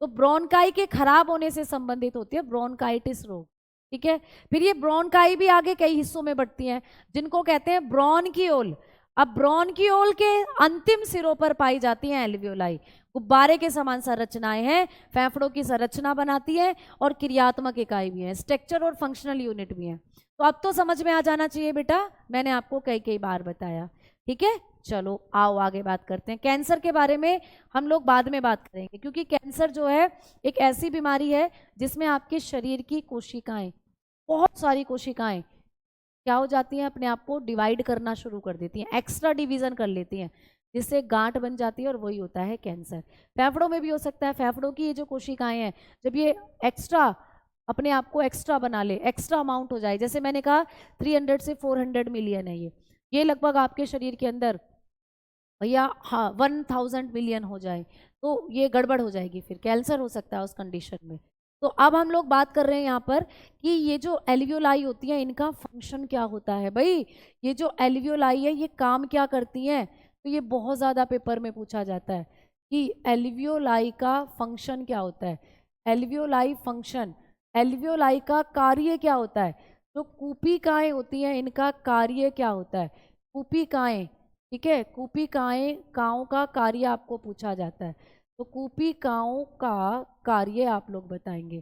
तो ब्रोंकाई के खराब होने से संबंधित होती है ब्रोंकाइटिस रोग। ठीक है। फिर ये ब्रोंकाई भी आगे कई हिस्सों में बटती हैं जिनको कहते हैं ब्रोंकियोल। अब ब्रोंकियोल के अंतिम सिरों पर पाई जाती हैं एल्वियोलाई। गुब्बारे के समान संरचनाएं हैं, फेफड़ों की संरचना बनाती है और क्रियात्मक इकाई भी है, स्ट्रक्चर और फंक्शनल यूनिट भी है। तो अब तो समझ में आ जाना चाहिए बेटा, मैंने आपको कई बार बताया। ठीक है, चलो आओ आगे बात करते हैं। कैंसर के बारे में हम लोग बाद में बात करेंगे, क्योंकि कैंसर जो है एक ऐसी बीमारी है जिसमें आपके शरीर की कोशिकाएं, बहुत सारी कोशिकाएं क्या हो जाती हैं, अपने आप को डिवाइड करना शुरू कर देती हैं, एक्स्ट्रा डिवीजन कर लेती हैं, जिससे गांठ बन जाती है और वही होता है कैंसर। फेफड़ों में भी हो सकता है। फेफड़ों की ये जो कोशिकाएं हैं जब ये एक्स्ट्रा अपने आप को एक्स्ट्रा बना ले, एक्स्ट्रा अमाउंट हो जाए, जैसे मैंने कहा 300 से 400 मिलियन है ये लगभग आपके शरीर के अंदर भैया हाँ 1000 मिलियन हो जाए तो ये गड़बड़ हो जाएगी, फिर कैंसर हो सकता है उस कंडीशन में। तो अब हम लोग बात कर रहे हैं यहाँ पर कि ये जो एल्वियोलाई होती हैं इनका फंक्शन क्या होता है। भाई ये जो एल्वियोलाई है ये काम क्या करती हैं, तो ये बहुत ज़्यादा पेपर में पूछा जाता है कि एल्वियोलाई का फंक्शन क्या होता है। एल्वियोलाई फंक्शन, एल्वियोलाई का कार्य क्या होता है। जो कूपिकाएं होती हैं इनका कार्य क्या होता है। कूपिकाएं, ठीक है, कूपिकाएं काओं का कार्य आपको पूछा जाता है, तो कूपिकाओं का कार्य आप लोग बताएंगे।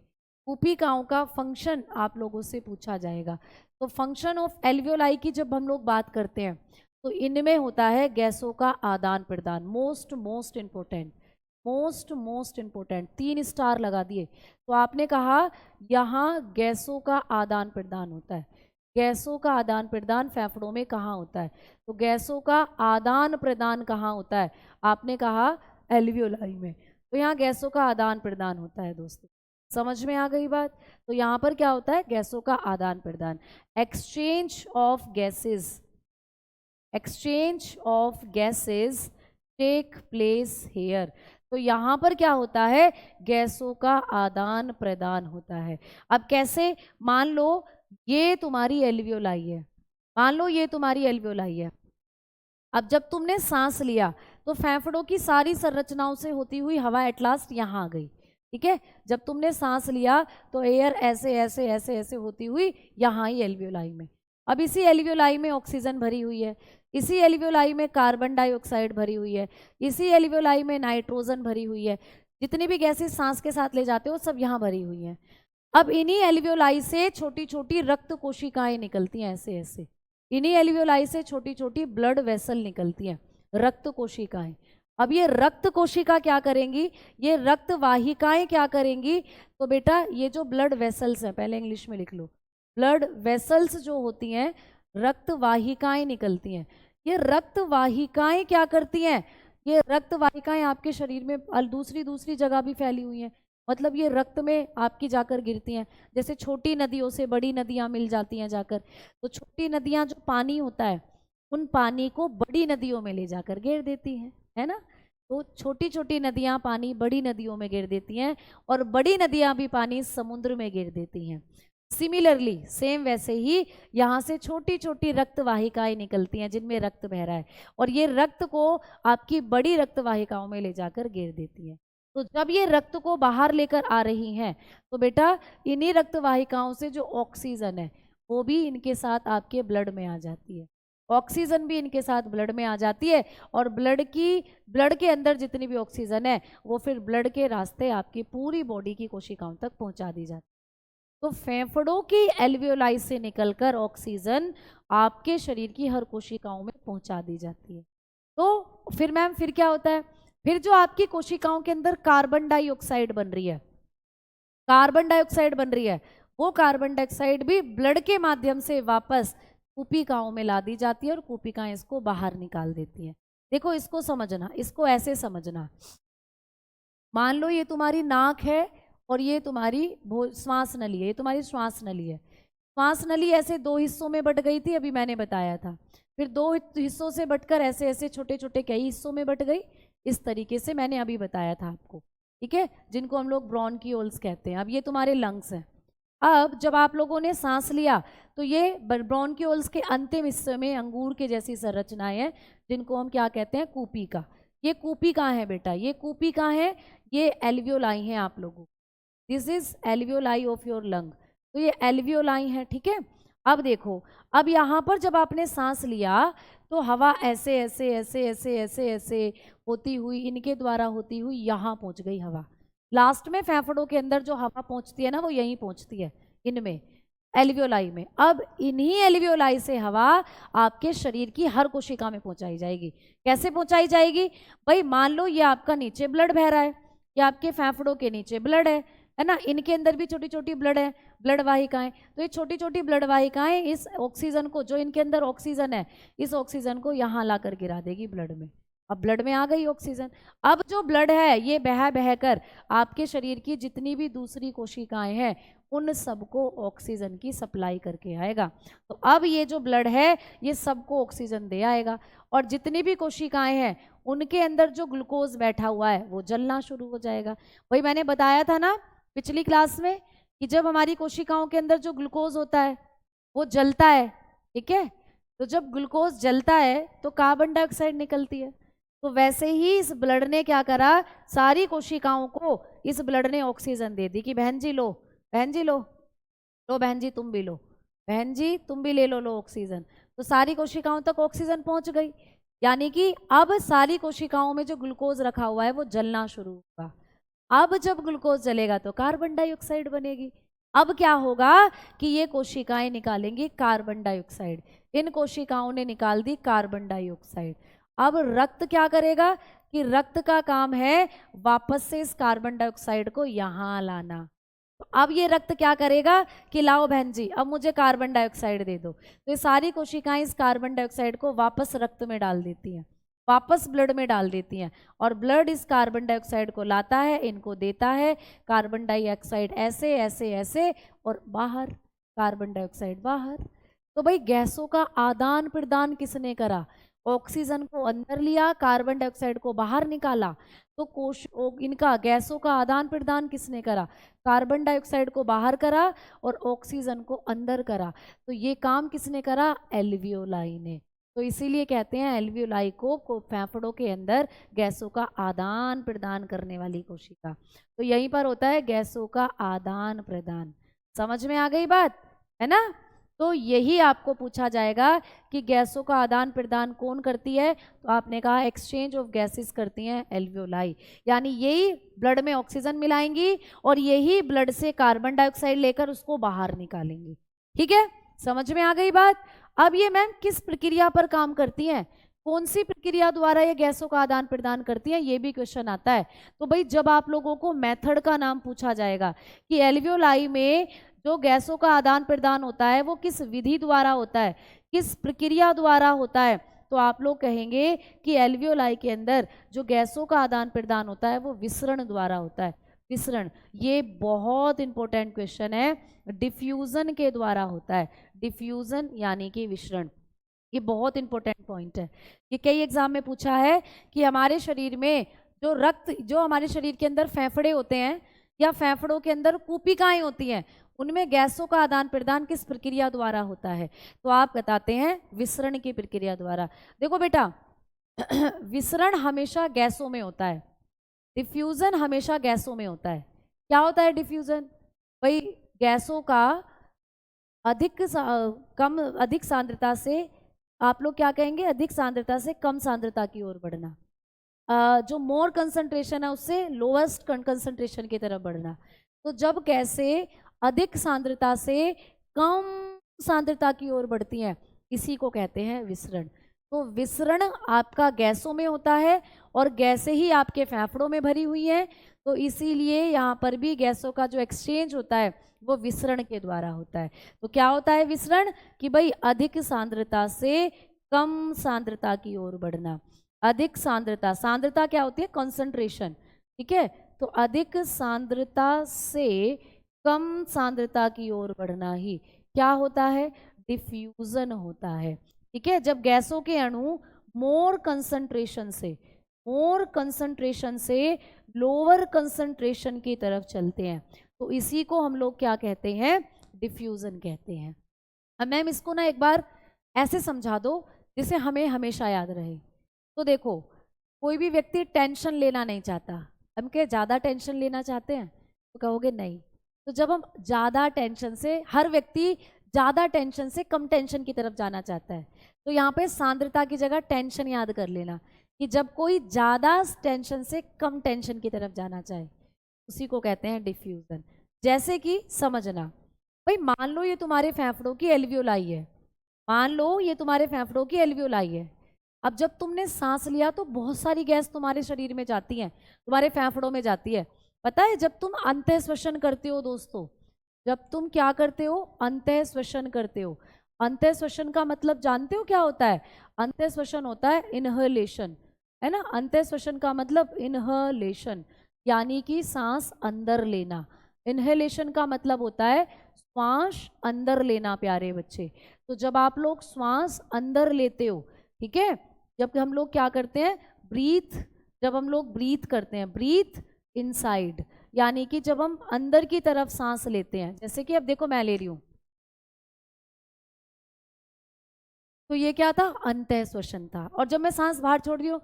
कूपिकाओं का फंक्शन आप लोगों से पूछा जाएगा। तो फंक्शन ऑफ एल्वियोलाई की जब हम लोग बात करते हैं तो इनमें होता है गैसों का आदान प्रदान। मोस्ट इंपॉर्टेंट 3 स्टार लगा दिए। तो आपने कहा यहाँ गैसों का आदान प्रदान होता है। गैसों का आदान प्रदान फेफड़ों में कहाँ होता है, तो गैसों का आदान प्रदान कहाँ होता है, आपने कहा एल्वियोलाई में। तो यहाँ गैसों का आदान प्रदान होता है दोस्तों, समझ में आ गई बात। तो यहाँ पर क्या होता है, गैसों का आदान प्रदान, exchange of gases take place here. तो यहाँ पर क्या होता है, गैसों का आदान प्रदान होता है। अब कैसे, मान लो ये तुम्हारी एल्वियोलाई है, मान लो ये तुम्हारी एल्वियोलाई है। अब जब तुमने सांस लिया तो फेफड़ों की सारी संरचनाओं से होती हुई हवा एट लास्ट यहाँ आ गई। ठीक है, जब तुमने सांस लिया तो एयर ऐसे ऐसे ऐसे ऐसे होती हुई यहाँ आई एल्वियोलाई में। अब इसी एल्वियोलाई में ऑक्सीजन भरी हुई है, इसी एल्वियोलाई में कार्बन डाइऑक्साइड भरी हुई है, इसी एल्वियोलाई में नाइट्रोजन भरी हुई है। जितनी भी गैसें सांस के साथ ले जाते हो सब यहाँ भरी हुई हैं। अब इन्हीं एल्वियोलाई से छोटी छोटी रक्त कोशिकाएं निकलती हैं, ऐसे ऐसे इन्हीं एल्वियोलाई से छोटी छोटी ब्लड वेसल निकलती हैं, रक्त कोशिकाएं। अब ये रक्त कोशिका क्या करेंगी, ये रक्त वाहिकाएं क्या करेंगी, तो बेटा ये जो ब्लड वेसल्स हैं, पहले इंग्लिश में लिख लो, ब्लड वेसल्स जो होती हैं रक्त वाहिकाएं निकलती हैं। ये रक्त वाहिकाएं क्या करती हैं, ये रक्त वाहिकाएं आपके शरीर में दूसरी जगह भी फैली हुई हैं, मतलब ये रक्त में आपकी जाकर गिरती हैं। जैसे छोटी नदियों से बड़ी नदियां मिल जाती हैं जाकर, तो छोटी नदियां जो पानी होता है उन पानी को बड़ी नदियों में ले जाकर गिर देती हैं, है ना। तो छोटी छोटी नदियां पानी बड़ी नदियों में गिर देती हैं और बड़ी नदियां भी पानी समुद्र में गिर देती हैं। सिमिलरली सेम वैसे ही यहाँ से छोटी छोटी रक्त वाहिकाएं निकलती हैं जिनमें रक्त बह रहा है, और ये रक्त को आपकी बड़ी रक्त वाहिकाओं में ले जाकर गिर देती हैं। तो जब ये रक्त को बाहर लेकर आ रही हैं तो बेटा इन्हीं रक्त वाहिकाओं से जो ऑक्सीजन है वो भी इनके साथ आपके ब्लड में आ जाती है, ऑक्सीजन भी इनके साथ ब्लड में आ जाती है, और ब्लड के अंदर जितनी भी ऑक्सीजन है वो फिर ब्लड के रास्ते आपकी पूरी बॉडी की कोशिकाओं तक पहुंचा दी जाती है। तो फेफड़ों की एल्वियोलाई से निकलकर ऑक्सीजन आपके शरीर की हर कोशिकाओं में पहुंचा दी जाती है। तो फिर मैम फिर क्या होता है, फिर जो आपकी कोशिकाओं के अंदर कार्बन डाइऑक्साइड बन रही है, कार्बन डाइऑक्साइड बन रही है, वो कार्बन डाइऑक्साइड भी ब्लड के माध्यम से वापस कूपिकाओं में ला दी जाती है और कूपिकाएं इसको बाहर निकाल देती हैं। देखो इसको समझना, इसको ऐसे समझना, मान लो ये तुम्हारी नाक है और ये तुम्हारी श्वास नली है, ये तुम्हारी श्वास नली है। श्वास नली ऐसे दो हिस्सों में बट गई थी, अभी मैंने बताया था, फिर दो हिस्सों से बटकर ऐसे ऐसे छोटे छोटे कई हिस्सों में बट गई, इस तरीके से मैंने अभी बताया था आपको, ठीक है, जिनको हम लोग ब्रोंकियोल्स कहते हैं। अब ये तुम्हारे लंग्स हैं। अब जब आप लोगों ने सांस लिया तो ये ब्रोंकियोल्स के अंतिम हिस्से में अंगूर के जैसी संरचनाएं हैं, जिनको हम क्या कहते हैं, कूपिका। ये कूपिका है बेटा, ये कूपिका है, ये एल्वियोलाई हैं आप लोगों, this is alveoli of your lung. तो ये एल्वियोलाई है, ठीक है। अब देखो, अब यहाँ पर जब आपने सांस लिया तो हवा ऐसे ऐसे ऐसे ऐसे ऐसे ऐसे होती हुई, इनके द्वारा होती हुई यहाँ पहुँच गई हवा। लास्ट में फेफड़ों के अंदर जो हवा पहुँचती है ना, वो यहीं पहुँचती है, इनमें एल्वियोलाई में। अब इन्हीं एल्वियोलाई से हवा आपके शरीर की हर कोशिका में पहुँचाई जाएगी। कैसे पहुँचाई जाएगी भाई, मान लो ये आपका नीचे ब्लड बह रहा है, ये आपके फेफड़ों के नीचे ब्लड है ना, इनके अंदर भी छोटी छोटी ब्लड है, ब्लड वाहिकाएं। तो ये छोटी छोटी ब्लड वाहिकाएं इस ऑक्सीजन को, जो इनके अंदर ऑक्सीजन है, इस ऑक्सीजन को यहाँ लाकर गिरा देगी ब्लड में। अब ब्लड में आ गई ऑक्सीजन। अब जो ब्लड है ये बह बह कर आपके शरीर की जितनी भी दूसरी कोशिकाएं हैं उन सबको ऑक्सीजन की सप्लाई करके आएगा। तो अब ये जो ब्लड है ये सबको ऑक्सीजन दे आएगा, और जितनी भी कोशिकाएं हैं उनके अंदर जो ग्लूकोज बैठा हुआ है वो जलना शुरू हो जाएगा। वही मैंने बताया था ना पिछली क्लास में कि जब हमारी कोशिकाओं के अंदर जो ग्लूकोज होता है वो जलता है, ठीक है, तो जब ग्लूकोज जलता है तो कार्बन डाइऑक्साइड निकलती है। तो वैसे ही इस ब्लड ने क्या करा, सारी कोशिकाओं को इस ब्लड ने ऑक्सीजन दे दी कि बहन जी लो, बहन जी लो, लो बहन जी तुम भी लो, बहन जी तुम भी ले लो, लो ऑक्सीजन। तो सारी कोशिकाओं तक ऑक्सीजन पहुंच गई, यानी कि अब सारी कोशिकाओं में जो ग्लूकोज रखा हुआ है वो जलना शुरू होगा। अब जब ग्लूकोज जलेगा तो कार्बन डाइऑक्साइड बनेगी। अब क्या होगा कि ये कोशिकाएं निकालेंगी कार्बन डाइऑक्साइड, इन कोशिकाओं ने निकाल दी कार्बन डाइऑक्साइड। अब रक्त क्या करेगा कि रक्त का काम है वापस से इस कार्बन डाइऑक्साइड को यहाँ लाना। तो अब ये रक्त क्या करेगा कि लाओ बहन जी अब मुझे कार्बन डाइऑक्साइड दे दो। तो ये सारी कोशिकाएं इस कार्बन डाइऑक्साइड को वापस रक्त में डाल देती हैं, वापस ब्लड में डाल देती हैं, और ब्लड इस कार्बन डाइऑक्साइड को लाता है, इनको देता है, कार्बन डाइऑक्साइड ऐसे ऐसे ऐसे और बाहर, कार्बन डाइऑक्साइड बाहर। तो भाई गैसों का आदान प्रदान किसने करा, ऑक्सीजन को अंदर लिया, कार्बन डाइऑक्साइड को बाहर निकाला। तो इनका गैसों का आदान प्रदान किसने करा, कार्बन डाइऑक्साइड को बाहर करा और ऑक्सीजन को अंदर करा। तो ये काम किसने करा, एल्वियोलाई ने। तो इसीलिए कहते हैं एल्वियोलाई को फेफड़ों के अंदर गैसों का आदान प्रदान करने वाली कोशिका। तो यहीं पर होता है गैसों का आदान प्रदान। समझ में आ गई बात, है ना। तो यही आपको पूछा जाएगा कि गैसों का आदान प्रदान कौन करती है, तो आपने कहा एक्सचेंज ऑफ गैसेस करती हैं एल्वियोलाई, यानी यही ब्लड में ऑक्सीजन मिलाएंगी और यही ब्लड से कार्बन डाइऑक्साइड लेकर उसको बाहर निकालेंगी। ठीक है, समझ में आ गई बात। अब ये मैम किस प्रक्रिया पर काम करती हैं, कौन सी प्रक्रिया द्वारा ये गैसों का आदान प्रदान करती हैं, ये भी क्वेश्चन आता है। तो भाई जब आप लोगों को मेथड का नाम पूछा जाएगा कि एल्वियोलाई में जो गैसों का आदान प्रदान होता है वो किस विधि द्वारा होता है, किस प्रक्रिया द्वारा होता है, तो आप लोग कहेंगे कि एल्वियोलाई के अंदर जो गैसों का आदान प्रदान होता है वो विसरण द्वारा होता है। विसरण, ये बहुत इंपॉर्टेंट क्वेश्चन है, डिफ्यूजन के द्वारा होता है। डिफ्यूजन यानी कि विसरण, ये बहुत इंपॉर्टेंट पॉइंट है। ये कई एग्जाम में पूछा है कि हमारे शरीर में जो रक्त, जो हमारे शरीर के अंदर फेफड़े होते हैं या फेफड़ों के अंदर कूपिकाएं होती हैं, उनमें गैसों का आदान प्रदान किस प्रक्रिया द्वारा होता है, तो आप बताते हैं विसरण की प्रक्रिया द्वारा। देखो बेटा विसरण हमेशा गैसों में होता है, डिफ्यूजन हमेशा गैसों में होता है। क्या होता है डिफ्यूजन, भाई गैसों का अधिक सांद्रता से, आप लोग क्या कहेंगे, अधिक सांद्रता से कम सांद्रता की ओर बढ़ना, जो मोर कंसंट्रेशन है उससे लोएस्ट कंसंट्रेशन की तरफ बढ़ना। तो जब गैसें अधिक सांद्रता से कम सांद्रता की ओर बढ़ती हैं, इसी को कहते हैं विसरण। तो विसरण आपका गैसों में होता है और गैसें ही आपके फेफड़ों में भरी हुई हैं, तो इसीलिए यहाँ पर भी गैसों का जो एक्सचेंज होता है वो विसरण के द्वारा होता है। तो क्या होता है विसरण? कि भाई अधिक सांद्रता से कम सांद्रता की ओर बढ़ना। अधिक सांद्रता, सांद्रता क्या होती है? कॉन्सेंट्रेशन, ठीक है। तो अधिक सांद्रता से कम सांद्रता की ओर बढ़ना ही क्या होता है? डिफ्यूजन होता है, ठीक है। जब गैसों के अणु मोर कंसंट्रेशन से लोअर कंसंट्रेशन की तरफ चलते हैं, तो इसी को हम लोग क्या कहते हैं? डिफ्यूजन कहते हैं। अब मैम इसको ना एक बार ऐसे समझा दो जिसे हमें हमेशा याद रहे। तो देखो, कोई भी व्यक्ति टेंशन लेना नहीं चाहता, हम क्या ज़्यादा टेंशन लेना चाहते हैं? तो कहोगे नहीं। तो जब हम ज़्यादा टेंशन से, हर व्यक्ति ज़्यादा टेंशन से कम टेंशन की तरफ जाना चाहता है, तो यहाँ पे सांद्रता की जगह टेंशन याद कर लेना कि जब कोई ज़्यादा टेंशन से कम टेंशन की तरफ जाना चाहे, उसी को कहते हैं डिफ्यूजन। जैसे कि समझना, भाई मान लो ये तुम्हारे फेफड़ों की एल्वियोलाई है, मान लो ये तुम्हारे फेफड़ों की एल्वियोलाई है। अब जब तुमने सांस लिया तो बहुत सारी गैस तुम्हारे शरीर में जाती है, तुम्हारे फेफड़ों में जाती है। पता है जब तुम अंतः श्वसन करते हो दोस्तों, जब तुम क्या करते हो? अंतः श्वसन करते हो। अंतः श्वसन का मतलब जानते हो क्या होता है? अंतः श्वसन होता है इनहेलेशन, है ना। अंतः श्वसन का मतलब इनहेलेशन, यानी कि सांस अंदर लेना। इनहेलेशन का मतलब होता है श्वास अंदर लेना, प्यारे बच्चे। तो जब आप लोग श्वास अंदर लेते हो, ठीक है, जब हम लोग क्या करते हैं? ब्रीथ, जब हम लोग ब्रीथ करते हैं, ब्रीथ इनसाइड, यानी कि जब हम अंदर की तरफ सांस लेते हैं, जैसे कि अब देखो मैं ले रही हूं, तो ये क्या था? अंतः श्वसन था। और जब मैं सांस बाहर छोड़ रही हूं,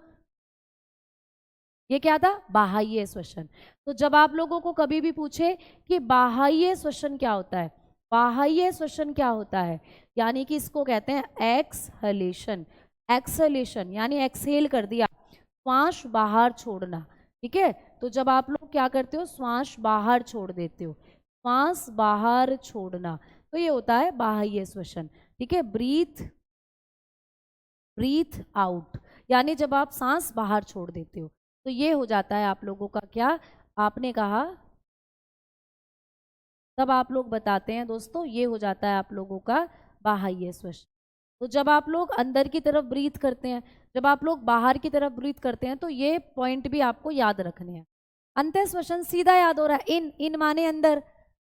ये क्या था? बाह्य श्वसन। तो जब आप लोगों को कभी भी पूछे कि बाह्य श्वसन क्या होता है, बाह्य श्वसन क्या होता है, यानी कि इसको कहते हैं एक्सहेलेशन। एक्सहेलेशन यानी एक्सहेल कर दिया, श्वास बाहर छोड़ना, ठीक है। तो जब आप लोग क्या करते हो? श्वास बाहर छोड़ देते हो, श्वास बाहर छोड़ना, तो ये होता है बाह्य श्वसन, ठीक है। ब्रीथ, ब्रीथ आउट, यानी जब आप सांस बाहर छोड़ देते हो, तो ये हो जाता है आप लोगों का क्या? आपने कहा, तब आप लोग बताते हैं दोस्तों, ये हो जाता है आप लोगों का बाह्य श्वसन। तो जब आप लोग अंदर की तरफ ब्रीथ करते हैं, जब आप लोग बाहर की तरफ ब्रीथ करते हैं, तो ये पॉइंट भी आपको याद रखने हैं। अंतः श्वसन सीधा याद हो रहा है, इन, इन माने अंदर,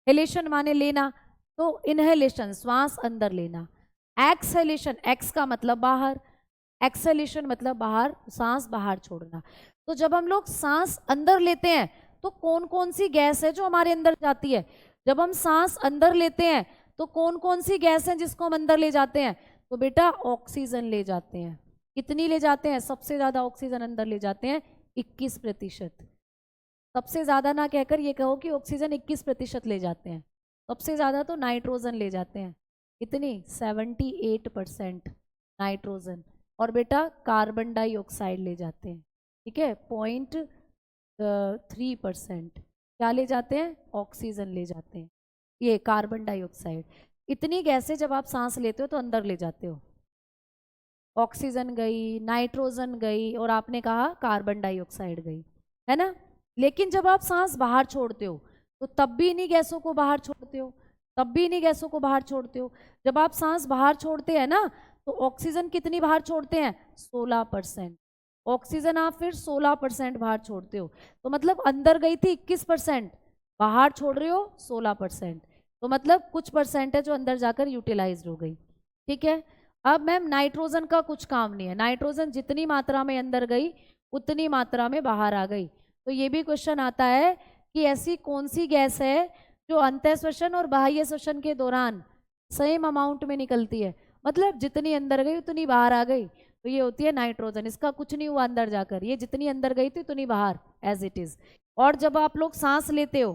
हेलेशन माने लेना, तो इनहेलेशन श्वास अंदर लेना, एक्सहेलेशन, एक्स का मतलब बाहर, एक्सहेलेशन मतलब बाहर, सांस बाहर छोड़ना। तो जब हम लोग सांस अंदर लेते हैं तो कौन कौन सी गैस है जो हमारे अंदर जाती है? जब हम सांस अंदर लेते हैं तो कौन कौन सी गैस है जिसको हम अंदर ले जाते हैं? तो बेटा ऑक्सीजन ले जाते हैं। कितनी ले जाते हैं? सबसे ज्यादा ऑक्सीजन अंदर ले जाते हैं 21%। सबसे ज्यादा ना कहकर ये कहो कि ऑक्सीजन 21% ले जाते हैं, सबसे ज्यादा तो नाइट्रोजन ले जाते हैं। कितनी? 78% नाइट्रोजन। और बेटा कार्बन डाइऑक्साइड ले जाते हैं, ठीक है, 0.3% क्या ले जाते हैं? ऑक्सीजन ले जाते हैं, ये कार्बन डाइऑक्साइड। इतनी गैसें जब आप सांस लेते हो तो अंदर ले जाते हो, ऑक्सीजन गई, नाइट्रोजन गई, और आपने कहा कार्बन डाइऑक्साइड गई, है ना। लेकिन जब आप सांस बाहर छोड़ते हो तो तब भी इन्हीं गैसों को बाहर छोड़ते हो, तब भी इन्हीं गैसों को बाहर छोड़ते हो। जब आप सांस बाहर छोड़ते हैं ना, तो ऑक्सीजन कितनी बाहर छोड़ते हैं? 16%। ऑक्सीजन आप फिर 16% बाहर छोड़ते हो, तो मतलब अंदर गई थी 21%, बाहर छोड़ रहे हो 16%, तो मतलब कुछ परसेंट है जो अंदर जाकर यूटिलाइज हो गई, ठीक है। अब मैम नाइट्रोजन का कुछ काम नहीं है, नाइट्रोजन जितनी मात्रा में अंदर गई उतनी मात्रा में बाहर आ गई। तो ये भी क्वेश्चन आता है कि ऐसी कौन सी गैस है जो अंतः श्वसन और बाह्य श्वसन के दौरान सेम अमाउंट में निकलती है, मतलब जितनी अंदर गई उतनी बाहर आ गई, तो ये होती है नाइट्रोजन। इसका कुछ नहीं हुआ अंदर जाकर, ये जितनी अंदर गई थी उतनी बाहर एज इट इज। और जब आप लोग सांस लेते हो,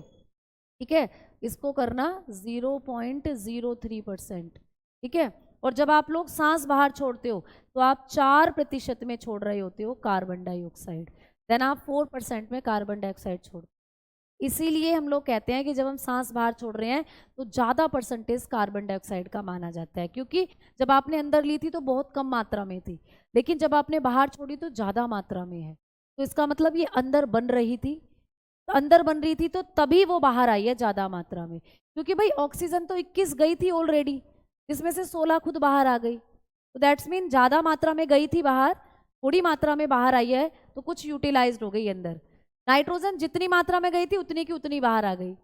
ठीक है, इसको करना 0.03%, ठीक है। और जब आप लोग सांस बाहर छोड़ते हो तो आप 4% में छोड़ रहे होते हो कार्बन डाइऑक्साइड, देन आप 4% में कार्बन डाइऑक्साइड छोड़, इसीलिए हम लोग कहते हैं कि जब हम सांस बाहर छोड़ रहे हैं तो ज़्यादा परसेंटेज कार्बन डाइऑक्साइड का माना जाता है, क्योंकि जब आपने अंदर ली थी तो बहुत कम मात्रा में थी, लेकिन जब आपने बाहर छोड़ी तो ज़्यादा मात्रा में है। तो इसका मतलब ये अंदर बन रही थी, अंदर बन रही थी तो तभी वो बाहर आई है ज़्यादा मात्रा में, क्योंकि भाई ऑक्सीजन तो 21 गई थी ऑलरेडी, जिसमें से 16 खुद बाहर आ गई, तो दैट्स मीन ज़्यादा मात्रा में गई थी बाहर, थोड़ी मात्रा में बाहर आई है, तो कुछ यूटिलाइज्ड हो गई अंदर। नाइट्रोजन जितनी मात्रा में गई थी उतनी की उतनी बाहर आ गई,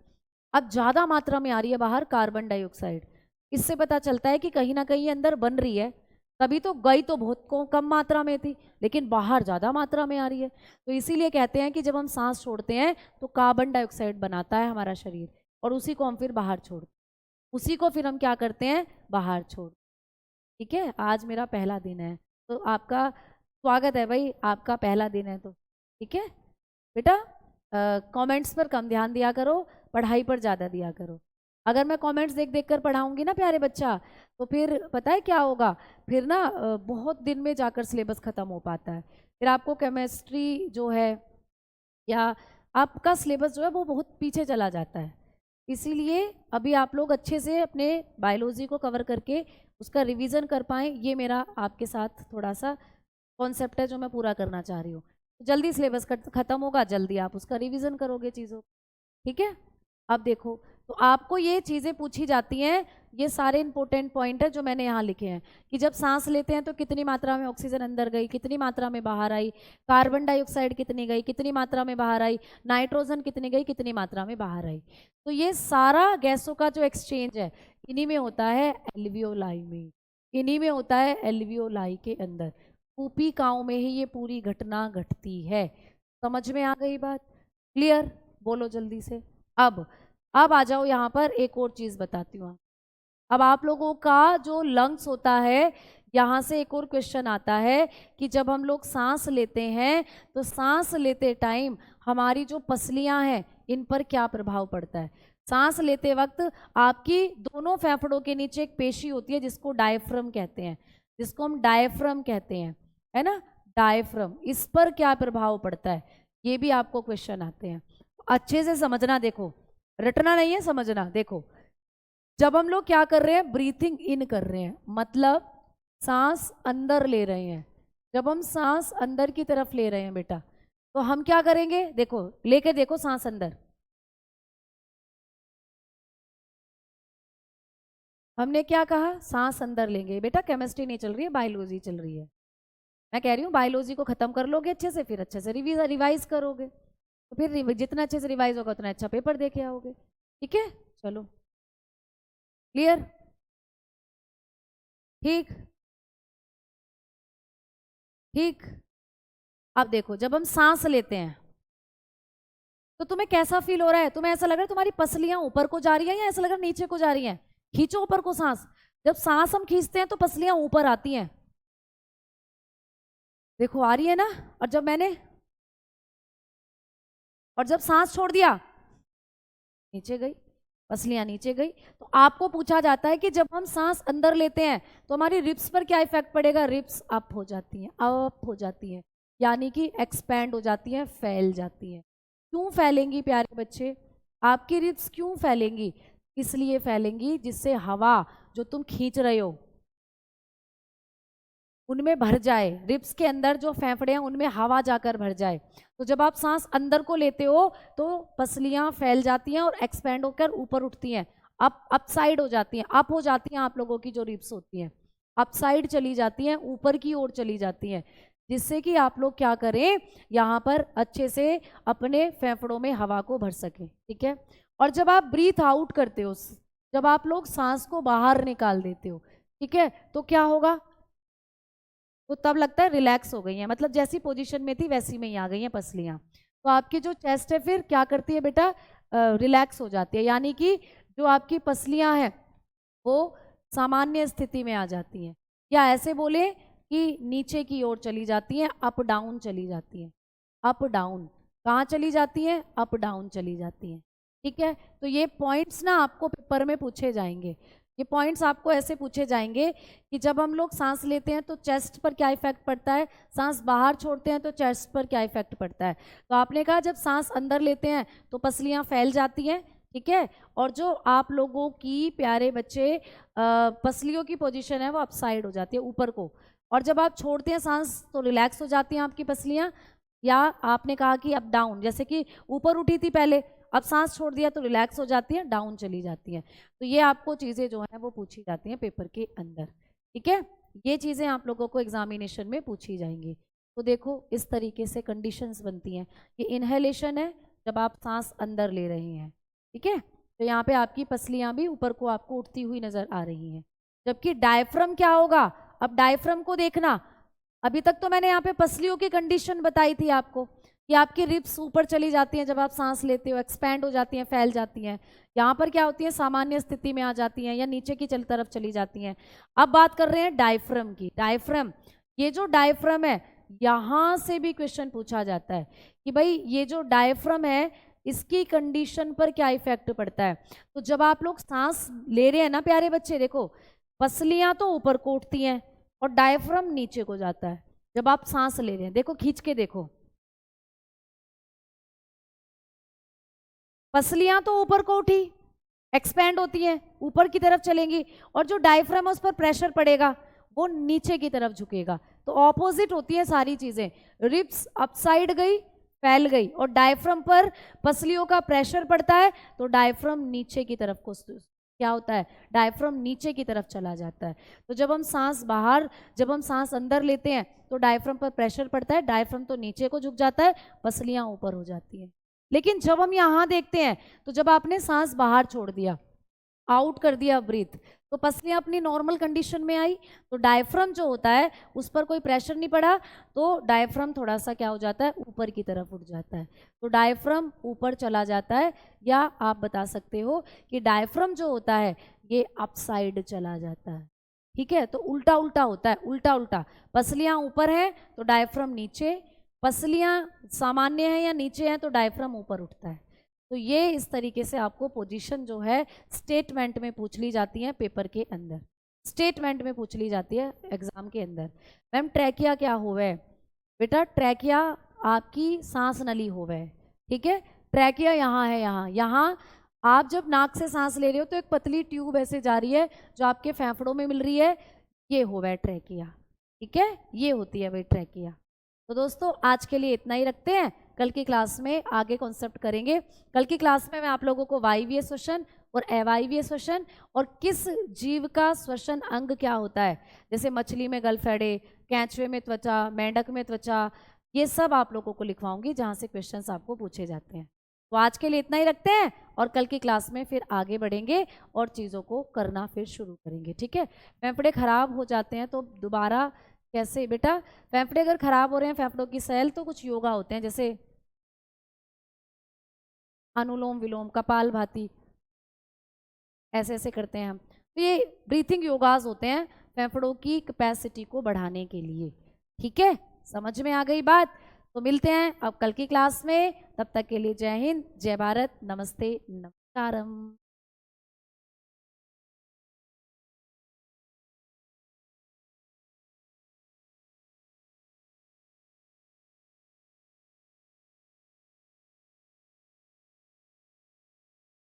अब ज़्यादा मात्रा में आ रही है बाहर कार्बन डाइऑक्साइड। इससे पता चलता है कि कहीं ना कहीं अंदर बन रही है, तभी तो गई तो बहुत कम मात्रा में थी, लेकिन बाहर ज़्यादा मात्रा में आ रही है। तो इसीलिए कहते हैं कि जब हम सांस छोड़ते हैं तो कार्बन डाइऑक्साइड बनाता है हमारा शरीर, और उसी को हम फिर बाहर छोड़ते, उसी को फिर हम क्या करते हैं, बाहर छोड़। ठीक है, आज मेरा पहला दिन है तो आपका स्वागत है भाई, आपका पहला दिन है तो ठीक है बेटा। कमेंट्स पर कम ध्यान दिया करो, पढ़ाई पर ज़्यादा दिया करो। अगर मैं कमेंट्स देख देख कर पढ़ाऊंगी ना प्यारे बच्चा, तो फिर पता है क्या होगा, फिर ना बहुत दिन में जाकर सिलेबस ख़त्म हो पाता है, फिर आपको केमिस्ट्री जो है या आपका सिलेबस जो है वो बहुत पीछे चला जाता है। इसीलिए अभी आप लोग अच्छे से अपने बायोलॉजी को कवर करके उसका रिवीजन कर पाएँ, ये मेरा आपके साथ थोड़ा सा कॉन्सेप्ट है जो मैं पूरा करना चाह रही हूँ। जल्दी सिलेबस खत्म होगा, जल्दी आप उसका रिवीजन करोगे चीज़ों, ठीक है। अब देखो, तो आपको ये चीज़ें पूछी जाती हैं, ये सारे इंपॉर्टेंट पॉइंट है जो मैंने यहाँ लिखे हैं, कि जब सांस लेते हैं तो कितनी मात्रा में ऑक्सीजन अंदर गई, कितनी मात्रा में बाहर आई, कार्बन डाइऑक्साइड कितनी गई, कितनी मात्रा में बाहर आई, नाइट्रोजन कितनी गई, कितनी मात्रा में बाहर आई। तो ये सारा गैसों का जो एक्सचेंज है इन्हीं में होता है एल्वियोलाई में, इन्हीं में होता है एल्वियोलाई के अंदर, कूपिकाओं में ही ये पूरी घटना घटती है। समझ में आ गई बात, क्लियर, बोलो जल्दी से। अब आ जाओ यहाँ पर, एक और चीज़ बताती हूँ। अब आप लोगों का जो लंग्स होता है, यहाँ से एक और क्वेश्चन आता है कि जब हम लोग सांस लेते हैं तो सांस लेते टाइम हमारी जो पसलियाँ हैं इन पर क्या प्रभाव पड़ता है। सांस लेते वक्त आपकी दोनों फेफड़ों के नीचे एक पेशी होती है जिसको डायफ्राम कहते हैं, जिसको हम डायफ्राम कहते हैं, है ना, डायफ्राम, इस पर क्या प्रभाव पड़ता है, ये भी आपको क्वेश्चन आते हैं। अच्छे से समझना, देखो रटना नहीं है, समझना। देखो, जब हम लोग क्या कर रहे हैं, ब्रीथिंग इन कर रहे हैं, मतलब सांस अंदर ले रहे हैं, जब हम सांस अंदर की तरफ ले रहे हैं बेटा, तो हम क्या करेंगे, देखो लेके देखो सांस अंदर, हमने क्या कहा, सांस अंदर लेंगे बेटा, केमिस्ट्री नहीं चल रही है, बायोलॉजी चल रही है। मैं कह रही हूँ बायोलॉजी को खत्म कर लोगे अच्छे से, फिर अच्छे से रिवाइज करोगे, तो फिर जितना अच्छे से रिवाइज होगा उतना अच्छा पेपर देके आओगे। ठीक है, चलो क्लियर, ठीक ठीक। अब देखो, जब हम सांस लेते हैं तो तुम्हें कैसा फील हो रहा है, तुम्हें ऐसा लग रहा है तुम्हारी पसलियां ऊपर को जा रही है या ऐसा लग रहा है नीचे को जा रही हैं। खींचो ऊपर को सांस, जब सांस हम खींचते हैं तो पसलियां ऊपर आती हैं, देखो आ रही है ना, और जब सांस छोड़ दिया नीचे गई, पसलियां नीचे गई। तो आपको पूछा जाता है कि जब हम सांस अंदर लेते हैं तो हमारी रिब्स पर क्या इफेक्ट पड़ेगा, रिब्स अप हो जाती हैं, अप हो जाती हैं, यानी कि एक्सपैंड हो जाती हैं, फैल जाती हैं। क्यों फैलेंगी प्यारे बच्चे, आपकी रिब्स क्यों फैलेंगी, इसलिए फैलेंगी जिससे हवा जो तुम खींच रहे हो उनमें भर जाए, रिब्स के अंदर जो फेफड़े हैं उनमें हवा जाकर भर जाए। तो जब आप सांस अंदर को लेते हो तो पसलियां फैल जाती हैं और एक्सपैंड होकर ऊपर उठती हैं, अप साइड हो जाती हैं, अप हो जाती हैं, आप लोगों की जो रिब्स होती हैं अप साइड चली जाती हैं, ऊपर की ओर चली जाती हैं, जिससे कि आप लोग क्या करें, यहाँ पर अच्छे से अपने फेफड़ों में हवा को भर सकें। ठीक है, और जब आप ब्रीथ आउट करते हो, जब आप लोग सांस को बाहर निकाल देते हो, ठीक है, तो क्या होगा, तो तब लगता है रिलैक्स हो गई हैं, मतलब जैसी पोजीशन में थी वैसी में ही आ गई हैं पसलियां। तो आपकी जो चेस्ट है फिर क्या करती है बेटा, रिलैक्स हो जाती है, यानी कि जो आपकी पसलियां हैं वो सामान्य स्थिति में आ जाती हैं, या ऐसे बोले कि नीचे की ओर चली जाती हैं, अप डाउन चली जाती हैं, अप डाउन, कहाँ चली जाती हैं, अप डाउन चली जाती हैं। ठीक है, तो ये पॉइंट्स ना आपको पेपर में पूछे जाएंगे, ये पॉइंट्स आपको ऐसे पूछे जाएंगे कि जब हम लोग सांस लेते हैं तो चेस्ट पर क्या इफेक्ट पड़ता है, सांस बाहर छोड़ते हैं तो चेस्ट पर क्या इफेक्ट पड़ता है। तो आपने कहा जब सांस अंदर लेते हैं तो पसलियां फैल जाती हैं, ठीक है, और जो आप लोगों की प्यारे बच्चे पसलियों की पोजीशन है वो अपसाइड हो जाती है ऊपर को, और जब आप छोड़ते हैं सांस तो रिलैक्स हो जाती हैं आपकी पसलियां, या आपने कहा कि अप डाउन, जैसे कि ऊपर उठी थी पहले, अब सांस छोड़ दिया तो रिलैक्स हो जाती है, डाउन चली जाती हैं। तो ये आपको चीज़ें जो हैं वो पूछी जाती हैं पेपर के अंदर, ठीक है, ये चीज़ें आप लोगों को एग्जामिनेशन में पूछी जाएंगी। तो देखो इस तरीके से कंडीशंस बनती हैं। ये इनहेलेशन है जब आप सांस अंदर ले रहे हैं, ठीक है, तो यहाँ पे आपकी पसलियाँ भी ऊपर को आपको उठती हुई नजर आ रही हैं। जबकि डायफ्राम क्या होगा, अब डायफ्राम को देखना, अभी तक तो मैंने यहाँ पे पसलियों की कंडीशन बताई थी आपको कि आपकी रिब्स ऊपर चली जाती हैं जब आप सांस लेते हो, एक्सपैंड हो जाती हैं, फैल जाती हैं। यहाँ पर क्या होती है, सामान्य स्थिति में आ जाती हैं या नीचे की तरफ चली जाती हैं। अब बात कर रहे हैं डायफ्राम की। डायफ्राम, ये जो डायफ्राम है यहाँ से भी क्वेश्चन पूछा जाता है कि भाई ये जो डायफ्राम है इसकी कंडीशन पर क्या इफेक्ट पड़ता है। तो जब आप लोग सांस ले रहे हैं ना प्यारे बच्चे, देखो पसलियां तो ऊपर को उठती हैं और डायफ्राम नीचे को जाता है जब आप सांस ले रहे हैं। देखो खींच के देखो, पसलियां तो ऊपर को उठी, एक्सपैंड होती हैं, ऊपर की तरफ चलेंगी, और जो डायफ्राम है उस पर प्रेशर पड़ेगा वो नीचे की तरफ झुकेगा। तो ऑपोजिट होती है सारी चीजें, रिब्स अपसाइड गई, फैल गई, और डायफ्राम पर पसलियों का प्रेशर पड़ता है तो डायफ्राम नीचे की तरफ को क्या होता है, डायफ्राम नीचे की तरफ चला जाता है। तो जब हम सांस अंदर लेते हैं तो डायफ्राम पर प्रेशर पड़ता है, डायफ्राम तो नीचे को झुक जाता है, पसलियां ऊपर हो जाती हैं। लेकिन जब हम यहाँ देखते हैं तो जब आपने सांस बाहर छोड़ दिया, आउट कर दिया ब्रीथ, तो पसलियां अपनी नॉर्मल कंडीशन में आई, तो डायफ्राम जो होता है उस पर कोई प्रेशर नहीं पड़ा, तो डायफ्राम थोड़ा सा क्या हो जाता है, ऊपर की तरफ उठ जाता है। तो डायफ्राम ऊपर चला जाता है, या आप बता सकते हो कि डायफ्राम जो होता है ये अपसाइड चला जाता है, ठीक है। तो उल्टा उल्टा होता है, उल्टा उल्टा, पसलियां ऊपर है तो डायफ्राम नीचे, पसलियां सामान्य है या नीचे हैं तो डायफ्राम ऊपर उठता है। तो ये इस तरीके से आपको पोजीशन जो है स्टेटमेंट में पूछ ली जाती है पेपर के अंदर, स्टेटमेंट में पूछ ली जाती है एग्जाम के अंदर। मैम ट्रैकिया क्या होवे, बेटा ट्रैकिया आपकी सांस नली होवे, ठीक है, ट्रैकिया यहाँ है, यहाँ आप जब नाक से सांस ले रहे हो तो एक पतली ट्यूब ऐसे जा रही है जो आपके फेफड़ों में मिल रही है, ये होवे ट्रैकिया, ठीक है, ये होती है भाई ट्रैकिया। तो दोस्तों आज के लिए इतना ही रखते हैं, कल की क्लास में आगे कॉन्सेप्ट करेंगे। कल की क्लास में मैं आप लोगों को वायवीय श्वसन और अवायवीय श्वसन और किस जीव का श्वसन अंग क्या होता है, जैसे मछली में गलफेडे, कैंचुए में त्वचा, मेंढक में त्वचा, ये सब आप लोगों को लिखवाऊंगी जहाँ से क्वेश्चंस आपको पूछे जाते हैं। तो आज के लिए इतना ही रखते हैं और कल की क्लास में फिर आगे बढ़ेंगे और चीज़ों को करना फिर शुरू करेंगे, ठीक है। फेफड़े खराब हो जाते हैं तो दोबारा कैसे, बेटा फेफड़े अगर खराब हो रहे हैं, फेफड़ों की सेल, तो कुछ योगा होते हैं जैसे अनुलोम विलोम, कपाल भाती, ऐसे ऐसे करते हैं हम। तो ये ब्रीथिंग योगास होते हैं फेफड़ों की कैपेसिटी को बढ़ाने के लिए, ठीक है, समझ में आ गई बात। तो मिलते हैं अब कल की क्लास में, तब तक के लिए जय हिंद, जय भारत, नमस्ते, नमस्कारम।